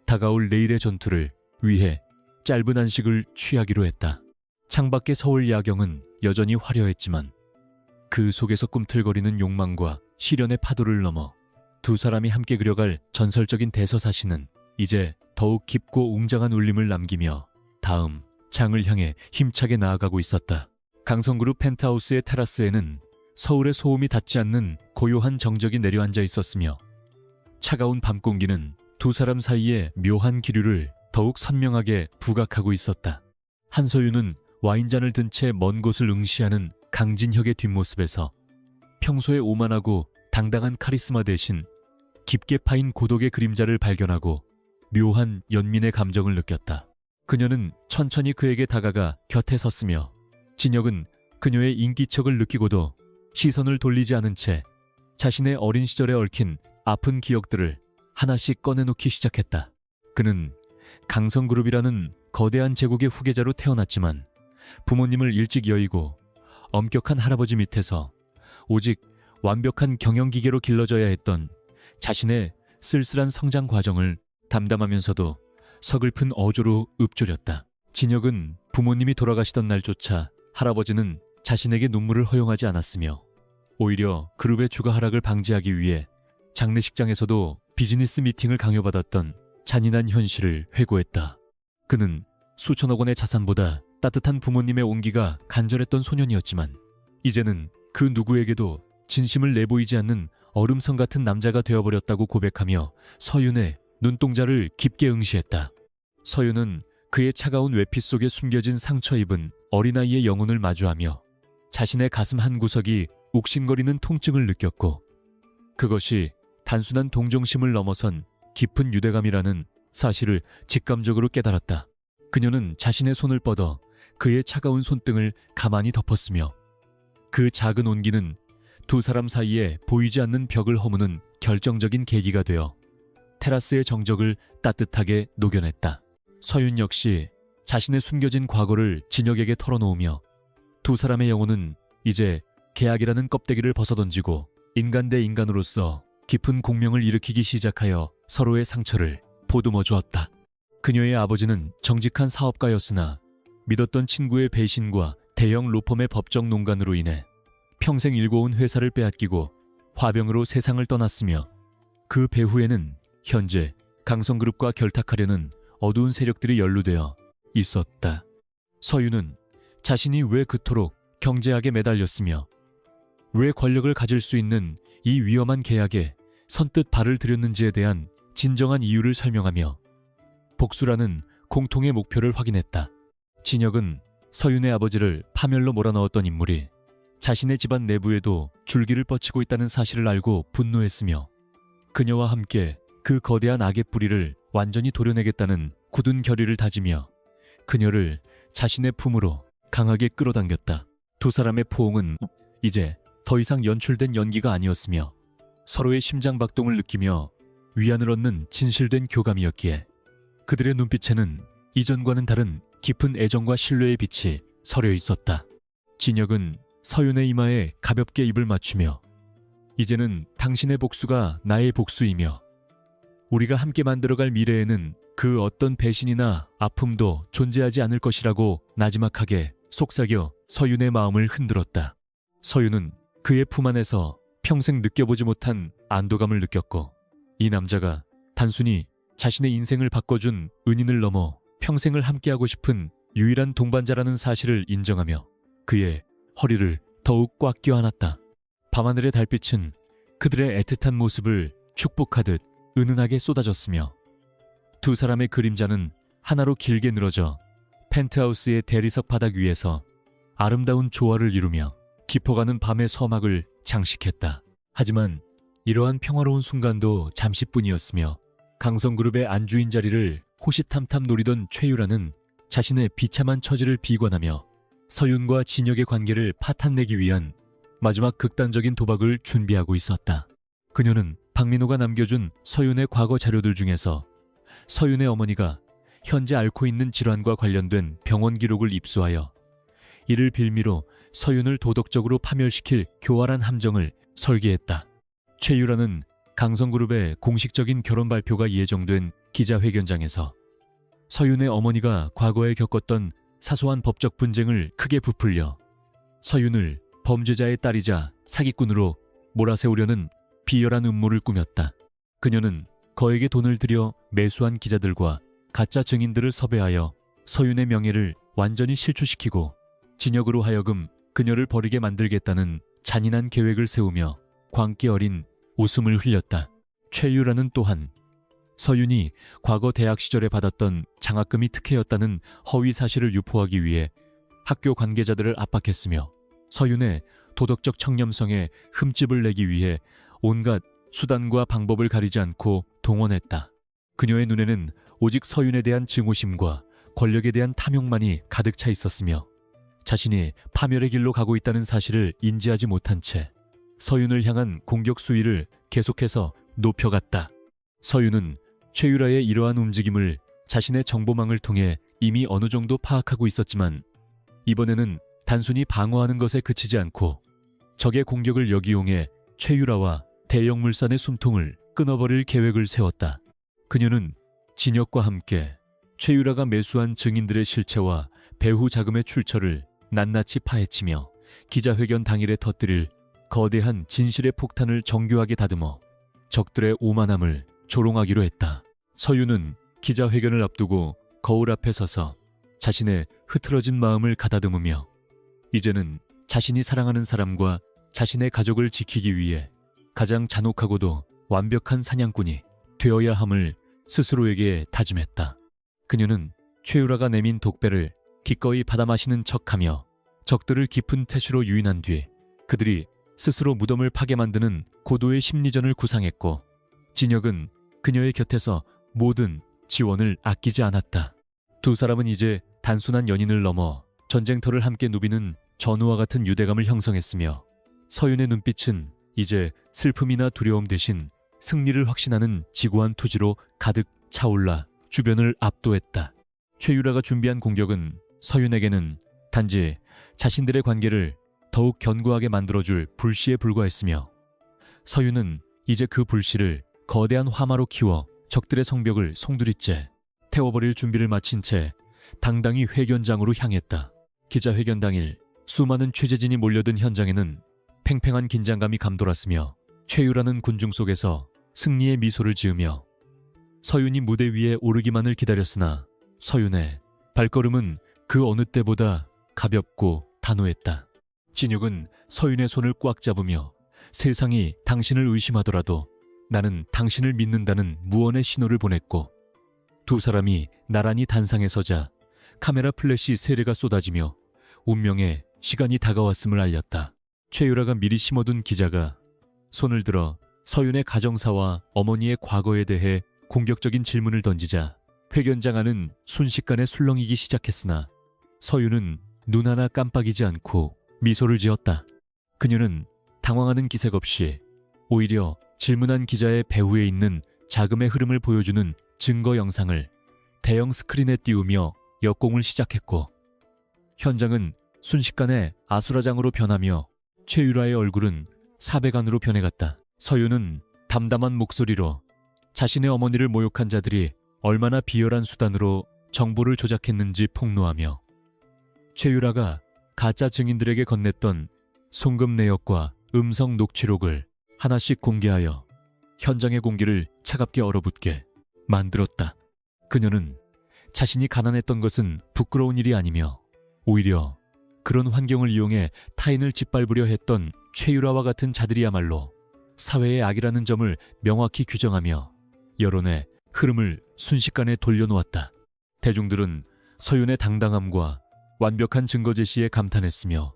다가올 내일의 전투를 위해 짧은 안식을 취하기로 했다. 창밖의 서울 야경은 여전히 화려했지만 그 속에서 꿈틀거리는 욕망과 시련의 파도를 넘어 두 사람이 함께 그려갈 전설적인 대서사시는 이제 더욱 깊고 웅장한 울림을 남기며 다음 장을 향해 힘차게 나아가고 있었다. 강성그룹 펜트하우스의 테라스에는 서울의 소음이 닿지 않는 고요한 정적이 내려앉아 있었으며, 차가운 밤 공기는 두 사람 사이의 묘한 기류를 더욱 선명하게 부각하고 있었다. 한서윤은 와인잔을 든 채 먼 곳을 응시하는 강진혁의 뒷모습에서 평소에 오만하고 당당한 카리스마 대신 깊게 파인 고독의 그림자를 발견하고 묘한 연민의 감정을 느꼈다. 그녀는 천천히 그에게 다가가 곁에 섰으며, 진혁은 그녀의 인기척을 느끼고도 시선을 돌리지 않은 채 자신의 어린 시절에 얽힌 아픈 기억들을 하나씩 꺼내놓기 시작했다. 그는 강성그룹이라는 거대한 제국의 후계자로 태어났지만 부모님을 일찍 여의고 엄격한 할아버지 밑에서 오직 완벽한 경영기계로 길러져야 했던 자신의 쓸쓸한 성장 과정을 담담하면서도 서글픈 어조로 읊조렸다. 진혁은 부모님이 돌아가시던 날조차 할아버지는 자신에게 눈물을 허용하지 않았으며, 오히려 그룹의 주가 하락을 방지하기 위해 장례식장에서도 비즈니스 미팅을 강요받았던 잔인한 현실을 회고했다. 그는 수천억 원의 자산보다 따뜻한 부모님의 온기가 간절했던 소년이었지만 이제는 그 누구에게도 진심을 내보이지 않는 얼음성 같은 남자가 되어버렸다고 고백하며 서윤의 눈동자를 깊게 응시했다. 서윤은 그의 차가운 외피 속에 숨겨진 상처 입은 어린아이의 영혼을 마주하며 자신의 가슴 한구석이 욱신거리는 통증을 느꼈고 그것이 단순한 동정심을 넘어선 깊은 유대감이라는 사실을 직감적으로 깨달았다. 그녀는 자신의 손을 뻗어 그의 차가운 손등을 가만히 덮었으며 그 작은 온기는 두 사람 사이에 보이지 않는 벽을 허무는 결정적인 계기가 되어 테라스의 정적을 따뜻하게 녹여냈다. 서윤 역시 자신의 숨겨진 과거를 진혁에게 털어놓으며 두 사람의 영혼은 이제 계약이라는 껍데기를 벗어던지고 인간 대 인간으로서 깊은 공명을 일으키기 시작하여 서로의 상처를 보듬어 주었다. 그녀의 아버지는 정직한 사업가였으나 믿었던 친구의 배신과 대형 로펌의 법정 농간으로 인해 평생 일궈온 회사를 빼앗기고 화병으로 세상을 떠났으며 그 배후에는 현재 강성그룹과 결탁하려는 어두운 세력들이 연루되어 있었다. 서윤은 자신이 왜 그토록 경제학에 매달렸으며 왜 권력을 가질 수 있는 이 위험한 계약에 선뜻 발을 들였는지에 대한 진정한 이유를 설명하며 복수라는 공통의 목표를 확인했다. 진혁은 서윤의 아버지를 파멸로 몰아넣었던 인물이 자신의 집안 내부에도 줄기를 뻗치고 있다는 사실을 알고 분노했으며 그녀와 함께 그 거대한 악의 뿌리를 완전히 도려내겠다는 굳은 결의를 다지며 그녀를 자신의 품으로 강하게 끌어당겼다. 두 사람의 포옹은 이제 더 이상 연출된 연기가 아니었으며 서로의 심장박동을 느끼며 위안을 얻는 진실된 교감이었기에 그들의 눈빛에는 이전과는 다른 깊은 애정과 신뢰의 빛이 서려 있었다. 진혁은 서윤의 이마에 가볍게 입을 맞추며 이제는 당신의 복수가 나의 복수이며 우리가 함께 만들어갈 미래에는 그 어떤 배신이나 아픔도 존재하지 않을 것이라고 나지막하게 속삭여 서윤의 마음을 흔들었다. 서윤은 그의 품 안에서 평생 느껴보지 못한 안도감을 느꼈고 이 남자가 단순히 자신의 인생을 바꿔준 은인을 넘어 평생을 함께하고 싶은 유일한 동반자라는 사실을 인정하며 그의 허리를 더욱 꽉 껴안았다. 밤하늘의 달빛은 그들의 애틋한 모습을 축복하듯 은은하게 쏟아졌으며 두 사람의 그림자는 하나로 길게 늘어져 펜트하우스의 대리석 바닥 위에서 아름다운 조화를 이루며 깊어가는 밤의 서막을 장식했다. 하지만 이러한 평화로운 순간도 잠시뿐이었으며 강성그룹의 안주인 자리를 호시탐탐 노리던 최유라는 자신의 비참한 처지를 비관하며 서윤과 진혁의 관계를 파탄내기 위한 마지막 극단적인 도박을 준비하고 있었다. 그녀는 박민호가 남겨준 서윤의 과거 자료들 중에서 서윤의 어머니가 현재 앓고 있는 질환과 관련된 병원 기록을 입수하여 이를 빌미로 서윤을 도덕적으로 파멸시킬 교활한 함정을 설계했다. 최유라는 강성그룹의 공식적인 결혼 발표가 예정된 기자회견장에서 서윤의 어머니가 과거에 겪었던 사소한 법적 분쟁을 크게 부풀려 서윤을 범죄자의 딸이자 사기꾼으로 몰아세우려는 비열한 음모를 꾸몄다. 그녀는 거액의 돈을 들여 매수한 기자들과 가짜 증인들을 섭외하여 서윤의 명예를 완전히 실추시키고 진혁으로 하여금 그녀를 버리게 만들겠다는 잔인한 계획을 세우며 광기 어린 웃음을 흘렸다. 최유라는 또한 서윤이 과거 대학 시절에 받았던 장학금이 특혜였다는 허위 사실을 유포하기 위해 학교 관계자들을 압박했으며 서윤의 도덕적 청렴성에 흠집을 내기 위해 온갖 수단과 방법을 가리지 않고 동원했다. 그녀의 눈에는 오직 서윤에 대한 증오심과 권력에 대한 탐욕만이 가득 차 있었으며 자신이 파멸의 길로 가고 있다는 사실을 인지하지 못한 채 서윤을 향한 공격 수위를 계속해서 높여갔다. 서윤은 최유라의 이러한 움직임을 자신의 정보망을 통해 이미 어느 정도 파악하고 있었지만 이번에는 단순히 방어하는 것에 그치지 않고 적의 공격을 역이용해 최유라와 대형 물산의 숨통을 끊어버릴 계획을 세웠다. 그녀는 진혁과 함께 최유라가 매수한 증인들의 실체와 배후 자금의 출처를 낱낱이 파헤치며 기자회견 당일에 터뜨릴 거대한 진실의 폭탄을 정교하게 다듬어 적들의 오만함을 조롱하기로 했다. 서윤은 기자회견을 앞두고 거울 앞에 서서 자신의 흐트러진 마음을 가다듬으며 이제는 자신이 사랑하는 사람과 자신의 가족을 지키기 위해 가장 잔혹하고도 완벽한 사냥꾼이 되어야 함을 스스로에게 다짐했다. 그녀는 최유라가 내민 독배를 기꺼이 받아 마시는 척하며 적들을 깊은 태수로 유인한 뒤 그들이 스스로 무덤을 파게 만드는 고도의 심리전을 구상했고 진혁은 그녀의 곁에서 모든 지원을 아끼지 않았다. 두 사람은 이제 단순한 연인을 넘어 전쟁터를 함께 누비는 전우와 같은 유대감을 형성했으며 서윤의 눈빛은 이제 슬픔이나 두려움 대신 승리를 확신하는 지구한 투지로 가득 차올라 주변을 압도했다. 최유라가 준비한 공격은 서윤에게는 단지 자신들의 관계를 더욱 견고하게 만들어줄 불씨에 불과했으며 서윤은 이제 그 불씨를 거대한 화마로 키워 적들의 성벽을 송두리째 태워버릴 준비를 마친 채 당당히 회견장으로 향했다. 기자회견 당일 수많은 취재진이 몰려든 현장에는 팽팽한 긴장감이 감돌았으며 최유라는 군중 속에서 승리의 미소를 지으며 서윤이 무대 위에 오르기만을 기다렸으나 서윤의 발걸음은 그 어느 때보다 가볍고 단호했다. 진혁은 서윤의 손을 꽉 잡으며 세상이 당신을 의심하더라도 나는 당신을 믿는다는 무언의 신호를 보냈고 두 사람이 나란히 단상에 서자 카메라 플래시 세례가 쏟아지며 운명의 시간이 다가왔음을 알렸다. 최유라가 미리 심어둔 기자가 손을 들어 서윤의 가정사와 어머니의 과거에 대해 공격적인 질문을 던지자 회견장 안은 순식간에 술렁이기 시작했으나 서윤은 눈 하나 깜빡이지 않고 미소를 지었다. 그녀는 당황하는 기색 없이 오히려 질문한 기자의 배후에 있는 자금의 흐름을 보여주는 증거 영상을 대형 스크린에 띄우며 역공을 시작했고 현장은 순식간에 아수라장으로 변하며 최유라의 얼굴은 사백안으로 변해갔다. 서윤은 담담한 목소리로 자신의 어머니를 모욕한 자들이 얼마나 비열한 수단으로 정보를 조작했는지 폭로하며 최유라가 가짜 증인들에게 건넸던 송금 내역과 음성 녹취록을 하나씩 공개하여 현장의 공기를 차갑게 얼어붙게 만들었다. 그녀는 자신이 가난했던 것은 부끄러운 일이 아니며 오히려 그런 환경을 이용해 타인을 짓밟으려 했던 최유라와 같은 자들이야말로 사회의 악이라는 점을 명확히 규정하며 여론의 흐름을 순식간에 돌려놓았다. 대중들은 서윤의 당당함과 완벽한 증거 제시에 감탄했으며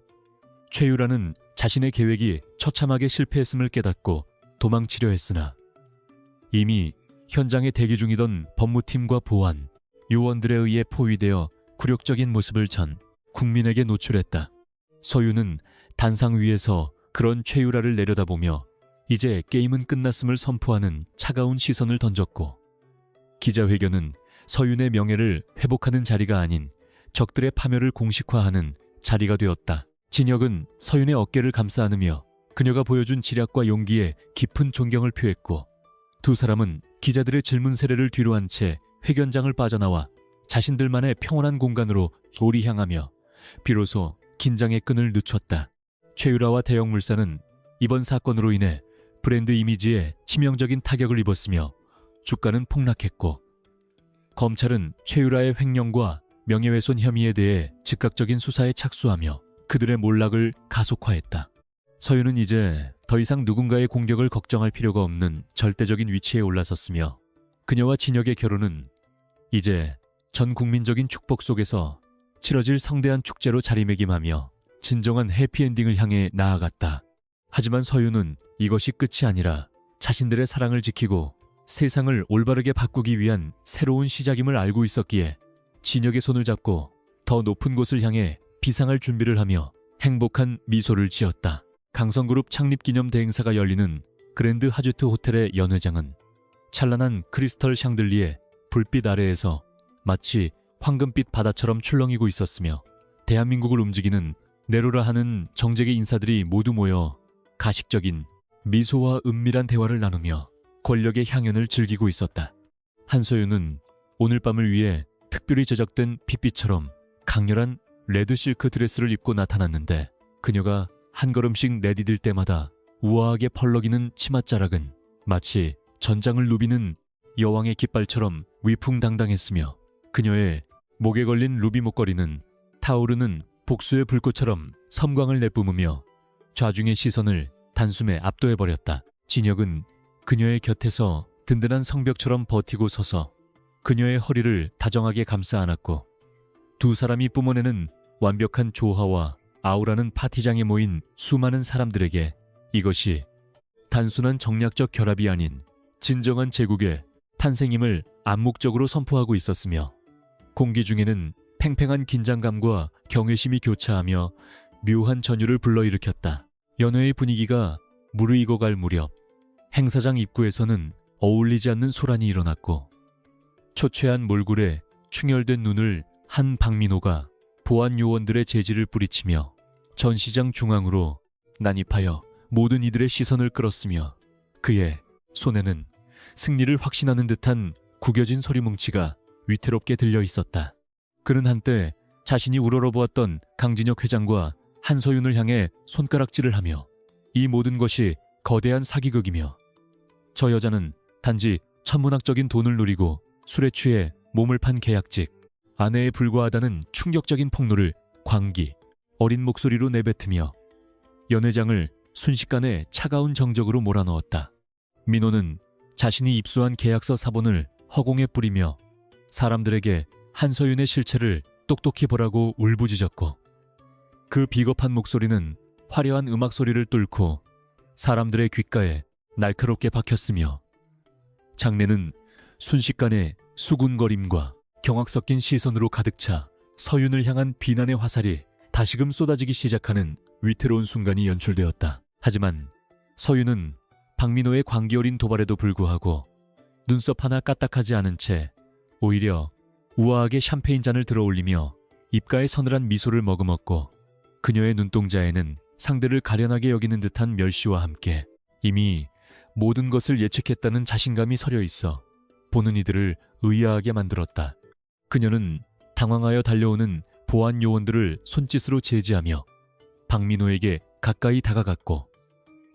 최유라는 자신의 계획이 처참하게 실패했음을 깨닫고 도망치려 했으나 이미 현장에 대기 중이던 법무팀과 보안, 요원들에 의해 포위되어 굴욕적인 모습을 전 국민에게 노출했다. 서윤은 단상 위에서 그런 최유라를 내려다보며 이제 게임은 끝났음을 선포하는 차가운 시선을 던졌고 기자회견은 서윤의 명예를 회복하는 자리가 아닌 적들의 파멸을 공식화하는 자리가 되었다. 진혁은 서윤의 어깨를 감싸 안으며 그녀가 보여준 지략과 용기에 깊은 존경을 표했고 두 사람은 기자들의 질문 세례를 뒤로 한 채 회견장을 빠져나와 자신들만의 평온한 공간으로 돌이 향하며 비로소 긴장의 끈을 늦췄다. 최유라와 대형물산은 이번 사건으로 인해 브랜드 이미지에 치명적인 타격을 입었으며 주가는 폭락했고 검찰은 최유라의 횡령과 명예훼손 혐의에 대해 즉각적인 수사에 착수하며 그들의 몰락을 가속화했다. 서윤은 이제 더 이상 누군가의 공격을 걱정할 필요가 없는 절대적인 위치에 올라섰으며 그녀와 진혁의 결혼은 이제 전 국민적인 축복 속에서 치러질 성대한 축제로 자리매김하며 진정한 해피엔딩을 향해 나아갔다. 하지만 서윤은 이것이 끝이 아니라 자신들의 사랑을 지키고 세상을 올바르게 바꾸기 위한 새로운 시작임을 알고 있었기에 진혁의 손을 잡고 더 높은 곳을 향해 비상할 준비를 하며 행복한 미소를 지었다. 강성그룹 창립기념 대행사가 열리는 그랜드 하쮸트 호텔의 연회장은 찬란한 크리스털 샹들리에 불빛 아래에서 마치 황금빛 바다처럼 출렁이고 있었으며 대한민국을 움직이는 네로라 하는 정재계 인사들이 모두 모여 가식적인 미소와 은밀한 대화를 나누며 권력의 향연을 즐기고 있었다. 한서윤은 오늘 밤을 위해 특별히 제작된 핏빛처럼 강렬한 레드 실크 드레스를 입고 나타났는데 그녀가 한 걸음씩 내디딜 때마다 우아하게 펄럭이는 치맛자락은 마치 전장을 누비는 여왕의 깃발처럼 위풍당당했으며 그녀의 목에 걸린 루비 목걸이는 타오르는 복수의 불꽃처럼 섬광을 내뿜으며 좌중의 시선을 단숨에 압도해버렸다. 진혁은 그녀의 곁에서 든든한 성벽처럼 버티고 서서 그녀의 허리를 다정하게 감싸 안았고, 두 사람이 뿜어내는 완벽한 조화와 아우라는 파티장에 모인 수많은 사람들에게 이것이 단순한 정략적 결합이 아닌 진정한 제국의 탄생임을 암묵적으로 선포하고 있었으며, 공기 중에는 팽팽한 긴장감과 경외심이 교차하며 묘한 전율을 불러일으켰다. 연회의 분위기가 무르익어갈 무렵 행사장 입구에서는 어울리지 않는 소란이 일어났고, 초췌한 몰골에 충혈된 눈을 한 박민호가 보안 요원들의 제지를 뿌리치며 전시장 중앙으로 난입하여 모든 이들의 시선을 끌었으며, 그의 손에는 승리를 확신하는 듯한 구겨진 소리뭉치가 위태롭게 들려 있었다. 그는 한때 자신이 우러러보았던 강진혁 회장과 한서윤을 향해 손가락질을 하며 이 모든 것이 거대한 사기극이며, 저 여자는 단지 천문학적인 돈을 노리고 술에 취해 몸을 판 계약직, 아내에 불과하다는 충격적인 폭로를 광기 어린 목소리로 내뱉으며 연회장을 순식간에 차가운 정적으로 몰아넣었다. 민호는 자신이 입수한 계약서 사본을 허공에 뿌리며 사람들에게 한서윤의 실체를 똑똑히 보라고 울부짖었고, 그 비겁한 목소리는 화려한 음악 소리를 뚫고 사람들의 귓가에 날카롭게 박혔으며, 장내는 순식간에 수군거림과 경악 섞인 시선으로 가득 차 서윤을 향한 비난의 화살이 다시금 쏟아지기 시작하는 위태로운 순간이 연출되었다. 하지만 서윤은 박민호의 광기 어린 도발에도 불구하고 눈썹 하나 까딱하지 않은 채 오히려 우아하게 샴페인 잔을 들어올리며 입가에 서늘한 미소를 머금었고, 그녀의 눈동자에는 상대를 가련하게 여기는 듯한 멸시와 함께 이미 모든 것을 예측했다는 자신감이 서려 있어 보는 이들을 의아하게 만들었다. 그녀는 당황하여 달려오는 보안 요원들을 손짓으로 제지하며 박민호에게 가까이 다가갔고,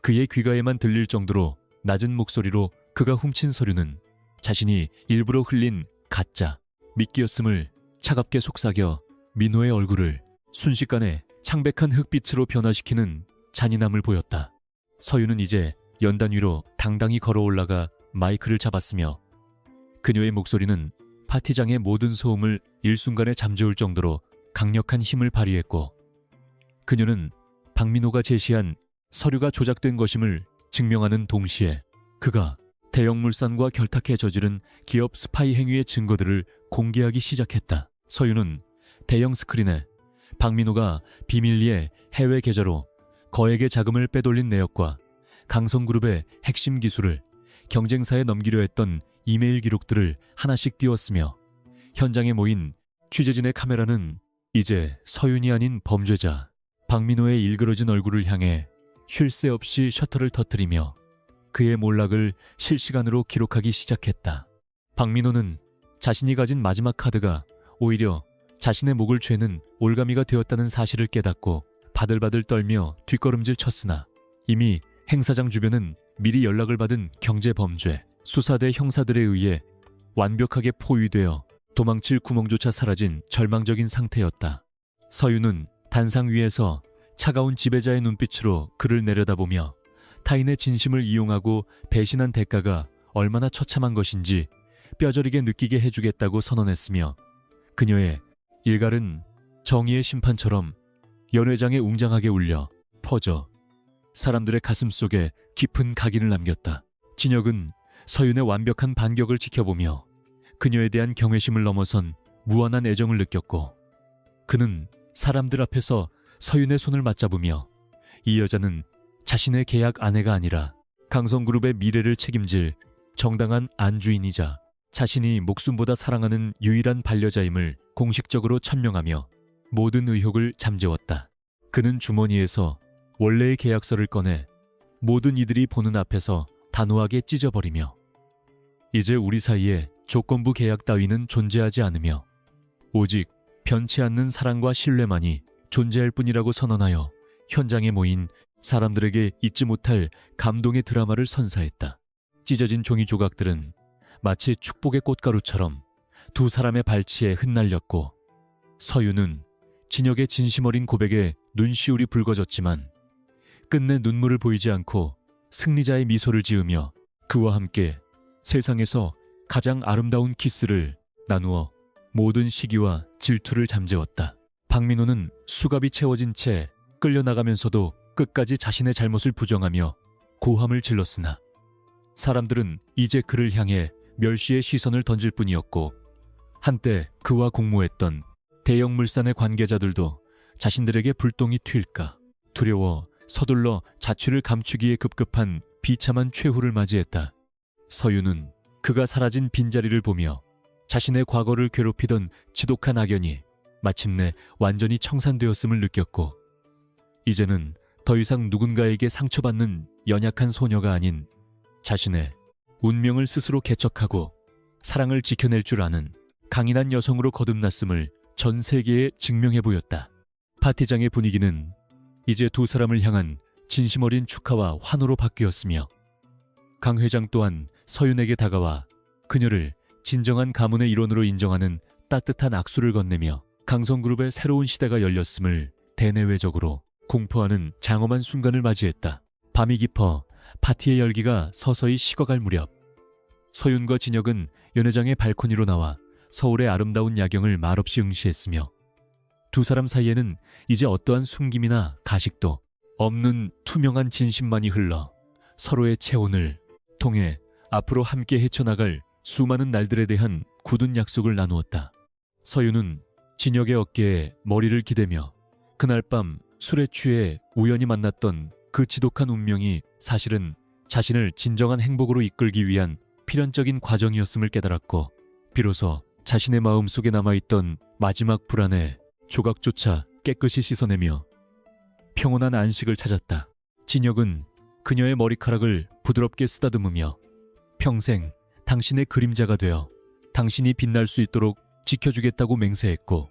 그의 귀가에만 들릴 정도로 낮은 목소리로 그가 훔친 서류는 자신이 일부러 흘린 가짜 미끼였음을 차갑게 속삭여 민호의 얼굴을 순식간에 창백한 흑빛으로 변화시키는 잔인함을 보였다. 서윤은 이제 연단 위로 당당히 걸어 올라가 마이크를 잡았으며, 그녀의 목소리는 파티장의 모든 소음을 일순간에 잠재울 정도로 강력한 힘을 발휘했고, 그녀는 박민호가 제시한 서류가 조작된 것임을 증명하는 동시에 그가 대형물산과 결탁해 저지른 기업 스파이 행위의 증거들을 공개하기 시작했다. 서윤은 대형 스크린에 박민호가 비밀리에 해외 계좌로 거액의 자금을 빼돌린 내역과 강성그룹의 핵심 기술을 경쟁사에 넘기려 했던 이메일 기록들을 하나씩 띄웠으며, 현장에 모인 취재진의 카메라는 이제 서윤이 아닌 범죄자 박민호의 일그러진 얼굴을 향해 쉴 새 없이 셔터를 터뜨리며 그의 몰락을 실시간으로 기록하기 시작했다. 박민호는 자신이 가진 마지막 카드가 오히려 자신의 목을 죄는 올가미가 되었다는 사실을 깨닫고 바들바들 떨며 뒷걸음질 쳤으나, 이미 행사장 주변은 미리 연락을 받은 경제범죄 수사대 형사들에 의해 완벽하게 포위되어 도망칠 구멍조차 사라진 절망적인 상태였다. 서윤은 단상 위에서 차가운 지배자의 눈빛으로 그를 내려다보며 타인의 진심을 이용하고 배신한 대가가 얼마나 처참한 것인지 뼈저리게 느끼게 해주겠다고 선언했으며, 그녀의 일갈은 정의의 심판처럼 연회장에 웅장하게 울려 퍼져 사람들의 가슴 속에 깊은 각인을 남겼다. 진혁은 서윤의 완벽한 반격을 지켜보며 그녀에 대한 경외심을 넘어선 무한한 애정을 느꼈고, 그는 사람들 앞에서 서윤의 손을 맞잡으며 이 여자는 자신의 계약 아내가 아니라 강성그룹의 미래를 책임질 정당한 안주인이자 자신이 목숨보다 사랑하는 유일한 반려자임을 공식적으로 천명하며 모든 의혹을 잠재웠다. 그는 주머니에서 원래의 계약서를 꺼내 모든 이들이 보는 앞에서 단호하게 찢어버리며 이제 우리 사이에 조건부 계약 따위는 존재하지 않으며 오직 변치 않는 사랑과 신뢰만이 존재할 뿐이라고 선언하여 현장에 모인 사람들에게 잊지 못할 감동의 드라마를 선사했다. 찢어진 종이 조각들은 마치 축복의 꽃가루처럼 두 사람의 발치에 흩날렸고 서윤은 진혁의 진심 어린 고백에 눈시울이 붉어졌지만 끝내 눈물을 보이지 않고 승리자의 미소를 지으며 그와 함께 세상에서 가장 아름다운 키스를 나누어 모든 시기와 질투를 잠재웠다. 박민호는 수갑이 채워진 채 끌려나가면서도 끝까지 자신의 잘못을 부정하며 고함을 질렀으나 사람들은 이제 그를 향해 멸시의 시선을 던질 뿐이었고 한때 그와 공모했던 대형 물산의 관계자들도 자신들에게 불똥이 튈까 두려워 서둘러 자취를 감추기에 급급한 비참한 최후를 맞이했다. 서윤은 그가 사라진 빈자리를 보며 자신의 과거를 괴롭히던 지독한 악연이 마침내 완전히 청산되었음을 느꼈고 이제는 더 이상 누군가에게 상처받는 연약한 소녀가 아닌 자신의 운명을 스스로 개척하고 사랑을 지켜낼 줄 아는 강인한 여성으로 거듭났음을 전 세계에 증명해 보였다. 파티장의 분위기는 이제 두 사람을 향한 진심 어린 축하와 환호로 바뀌었으며 강 회장 또한 서윤에게 다가와 그녀를 진정한 가문의 일원으로 인정하는 따뜻한 악수를 건네며 강성그룹의 새로운 시대가 열렸음을 대내외적으로 공포하는 장엄한 순간을 맞이했다. 밤이 깊어 파티의 열기가 서서히 식어갈 무렵 서윤과 진혁은 연회장의 발코니로 나와 서울의 아름다운 야경을 말없이 응시했으며 두 사람 사이에는 이제 어떠한 숨김이나 가식도 없는 투명한 진심만이 흘러 서로의 체온을 통해 앞으로 함께 헤쳐나갈 수많은 날들에 대한 굳은 약속을 나누었다. 서윤은 진혁의 어깨에 머리를 기대며 그날 밤 술에 취해 우연히 만났던 그 지독한 운명이 사실은 자신을 진정한 행복으로 이끌기 위한 필연적인 과정이었음을 깨달았고 비로소 자신의 마음속에 남아있던 마지막 불안에 조각조차 깨끗이 씻어내며 평온한 안식을 찾았다. 진혁은 그녀의 머리카락을 부드럽게 쓰다듬으며 평생 당신의 그림자가 되어 당신이 빛날 수 있도록 지켜주겠다고 맹세했고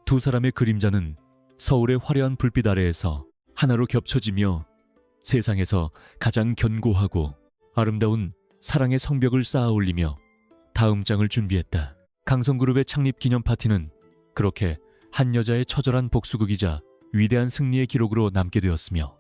두 사람의 그림자는 서울의 화려한 불빛 아래에서 하나로 겹쳐지며 세상에서 가장 견고하고 아름다운 사랑의 성벽을 쌓아 올리며 다음 장을 준비했다. 강성그룹의 창립 기념 파티는 그렇게 한 여자의 처절한 복수극이자 위대한 승리의 기록으로 남게 되었으며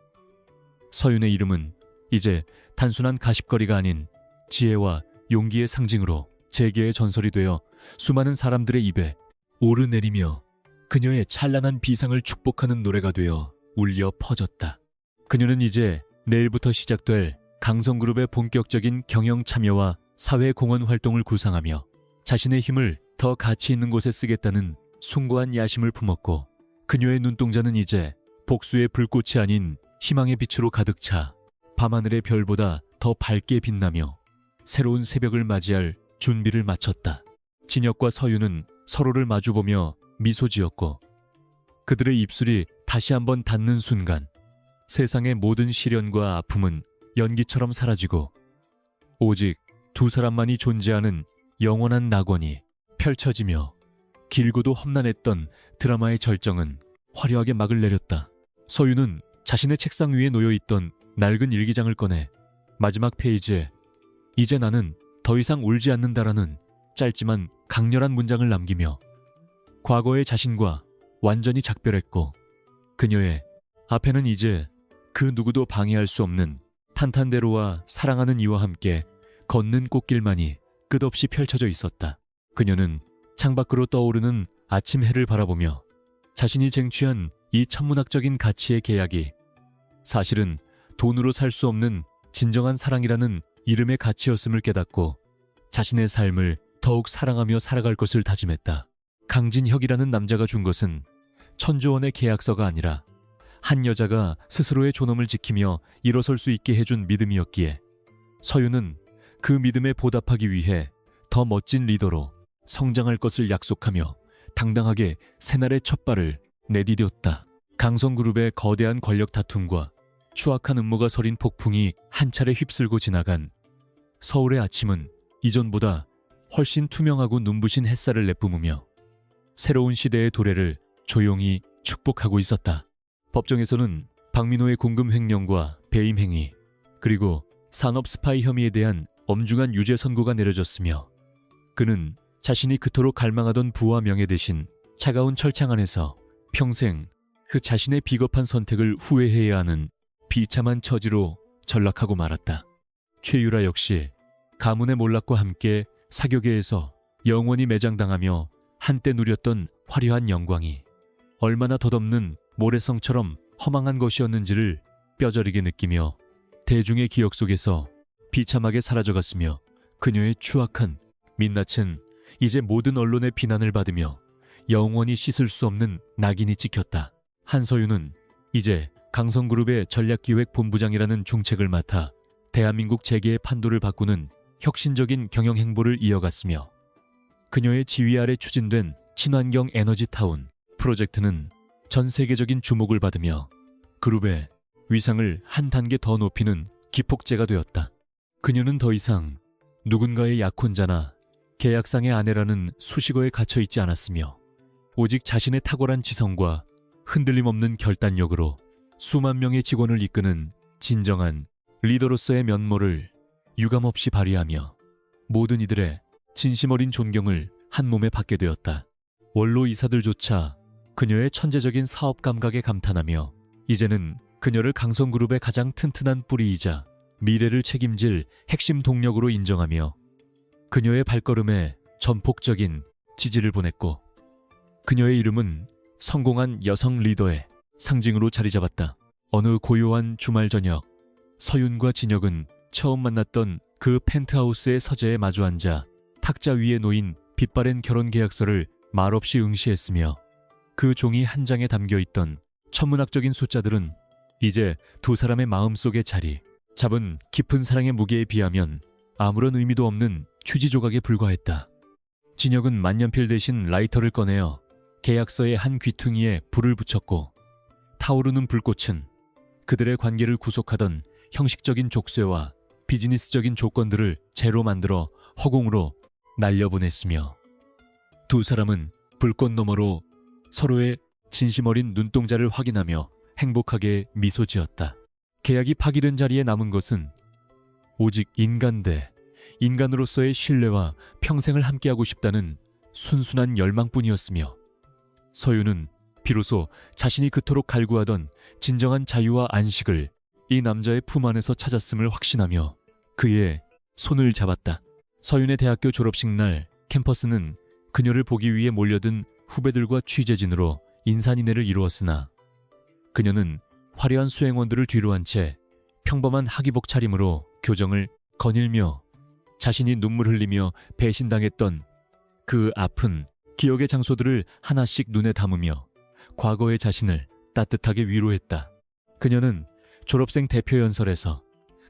서윤의 이름은 이제 단순한 가십거리가 아닌 지혜와 용기의 상징으로 재계의 전설이 되어 수많은 사람들의 입에 오르내리며 그녀의 찬란한 비상을 축복하는 노래가 되어 울려 퍼졌다. 그녀는 이제 내일부터 시작될 강성그룹의 본격적인 경영 참여와 사회 공헌 활동을 구상하며 자신의 힘을 더 가치 있는 곳에 쓰겠다는 숭고한 야심을 품었고 그녀의 눈동자는 이제 복수의 불꽃이 아닌 희망의 빛으로 가득 차 밤하늘의 별보다 더 밝게 빛나며 새로운 새벽을 맞이할 준비를 마쳤다. 진혁과 서윤은 서로를 마주보며 미소 지었고 그들의 입술이 다시 한번 닿는 순간 세상의 모든 시련과 아픔은 연기처럼 사라지고 오직 두 사람만이 존재하는 영원한 낙원이 펼쳐지며 길고도 험난했던 드라마의 절정은 화려하게 막을 내렸다. 서윤은 자신의 책상 위에 놓여있던 낡은 일기장을 꺼내 마지막 페이지에 이제 나는 더 이상 울지 않는다라는 짧지만 강렬한 문장을 남기며 과거의 자신과 완전히 작별했고 그녀의 앞에는 이제 그 누구도 방해할 수 없는 탄탄대로와 사랑하는 이와 함께 걷는 꽃길만이 끝없이 펼쳐져 있었다. 그녀는 창밖으로 떠오르는 아침 해를 바라보며 자신이 쟁취한 이 천문학적인 가치의 계약이 사실은 돈으로 살 수 없는 진정한 사랑이라는 이름의 가치였음을 깨닫고 자신의 삶을 더욱 사랑하며 살아갈 것을 다짐했다. 강진혁이라는 남자가 준 것은 천조원의 계약서가 아니라 한 여자가 스스로의 존엄을 지키며 일어설 수 있게 해준 믿음이었기에 서윤은 그 믿음에 보답하기 위해 더 멋진 리더로 성장할 것을 약속하며 당당하게 새날의 첫 발을 내디뎠다. 강성그룹의 거대한 권력 다툼과 추악한 음모가 서린 폭풍이 한 차례 휩쓸고 지나간 서울의 아침은 이전보다 훨씬 투명하고 눈부신 햇살을 내뿜으며 새로운 시대의 도래를 조용히 축복하고 있었다. 법정에서는 박민호의 공금 횡령과 배임 행위 그리고 산업 스파이 혐의에 대한 엄중한 유죄 선고가 내려졌으며 그는 자신이 그토록 갈망하던 부와 명예 대신 차가운 철창 안에서 평생 그 자신의 비겁한 선택을 후회해야 하는 비참한 처지로 전락하고 말았다. 최유라 역시 가문의 몰락과 함께 사교계에서 영원히 매장당하며 한때 누렸던 화려한 영광이 얼마나 덧없는 모래성처럼 허망한 것이었는지를 뼈저리게 느끼며 대중의 기억 속에서 비참하게 사라져갔으며 그녀의 추악한 민낯은 이제 모든 언론의 비난을 받으며 영원히 씻을 수 없는 낙인이 찍혔다. 한서윤은 이제 강성그룹의 전략기획본부장이라는 중책을 맡아 대한민국 재계의 판도를 바꾸는 혁신적인 경영행보를 이어갔으며 그녀의 지휘 아래 추진된 친환경 에너지타운 프로젝트는 전 세계적인 주목을 받으며 그룹의 위상을 한 단계 더 높이는 기폭제가 되었다. 그녀는 더 이상 누군가의 약혼자나 계약상의 아내라는 수식어에 갇혀 있지 않았으며 오직 자신의 탁월한 지성과 흔들림 없는 결단력으로 수만 명의 직원을 이끄는 진정한 리더로서의 면모를 유감없이 발휘하며 모든 이들의 진심 어린 존경을 한 몸에 받게 되었다. 원로 이사들조차 그녀의 천재적인 사업 감각에 감탄하며 이제는 그녀를 강성그룹의 가장 튼튼한 뿌리이자 미래를 책임질 핵심 동력으로 인정하며 그녀의 발걸음에 전폭적인 지지를 보냈고 그녀의 이름은 성공한 여성 리더의 상징으로 자리 잡았다. 어느 고요한 주말 저녁 서윤과 진혁은 처음 만났던 그 펜트하우스의 서재에 마주 앉아 탁자 위에 놓인 빛바랜 결혼계약서를 말없이 응시했으며 그 종이 한 장에 담겨있던 천문학적인 숫자들은 이제 두 사람의 마음속에 자리 잡은 깊은 사랑의 무게에 비하면 아무런 의미도 없는 휴지 조각에 불과했다. 진혁은 만년필 대신 라이터를 꺼내어 계약서의 한 귀퉁이에 불을 붙였고 타오르는 불꽃은 그들의 관계를 구속하던 형식적인 족쇄와 비즈니스적인 조건들을 재로 만들어 허공으로 날려보냈으며 두 사람은 불꽃 너머로 서로의 진심 어린 눈동자를 확인하며 행복하게 미소 지었다. 계약이 파기된 자리에 남은 것은 오직 인간 대 인간으로서의 신뢰와 평생을 함께하고 싶다는 순순한 열망뿐이었으며 서윤은 비로소 자신이 그토록 갈구하던 진정한 자유와 안식을 이 남자의 품 안에서 찾았음을 확신하며 그의 손을 잡았다. 서윤의 대학교 졸업식 날 캠퍼스는 그녀를 보기 위해 몰려든 후배들과 취재진으로 인산인해를 이루었으나 그녀는 화려한 수행원들을 뒤로 한 채 평범한 하기복 차림으로 교정을 거닐며 자신이 눈물 흘리며 배신당했던 그 아픈 기억의 장소들을 하나씩 눈에 담으며 과거의 자신을 따뜻하게 위로했다. 그녀는 졸업생 대표 연설에서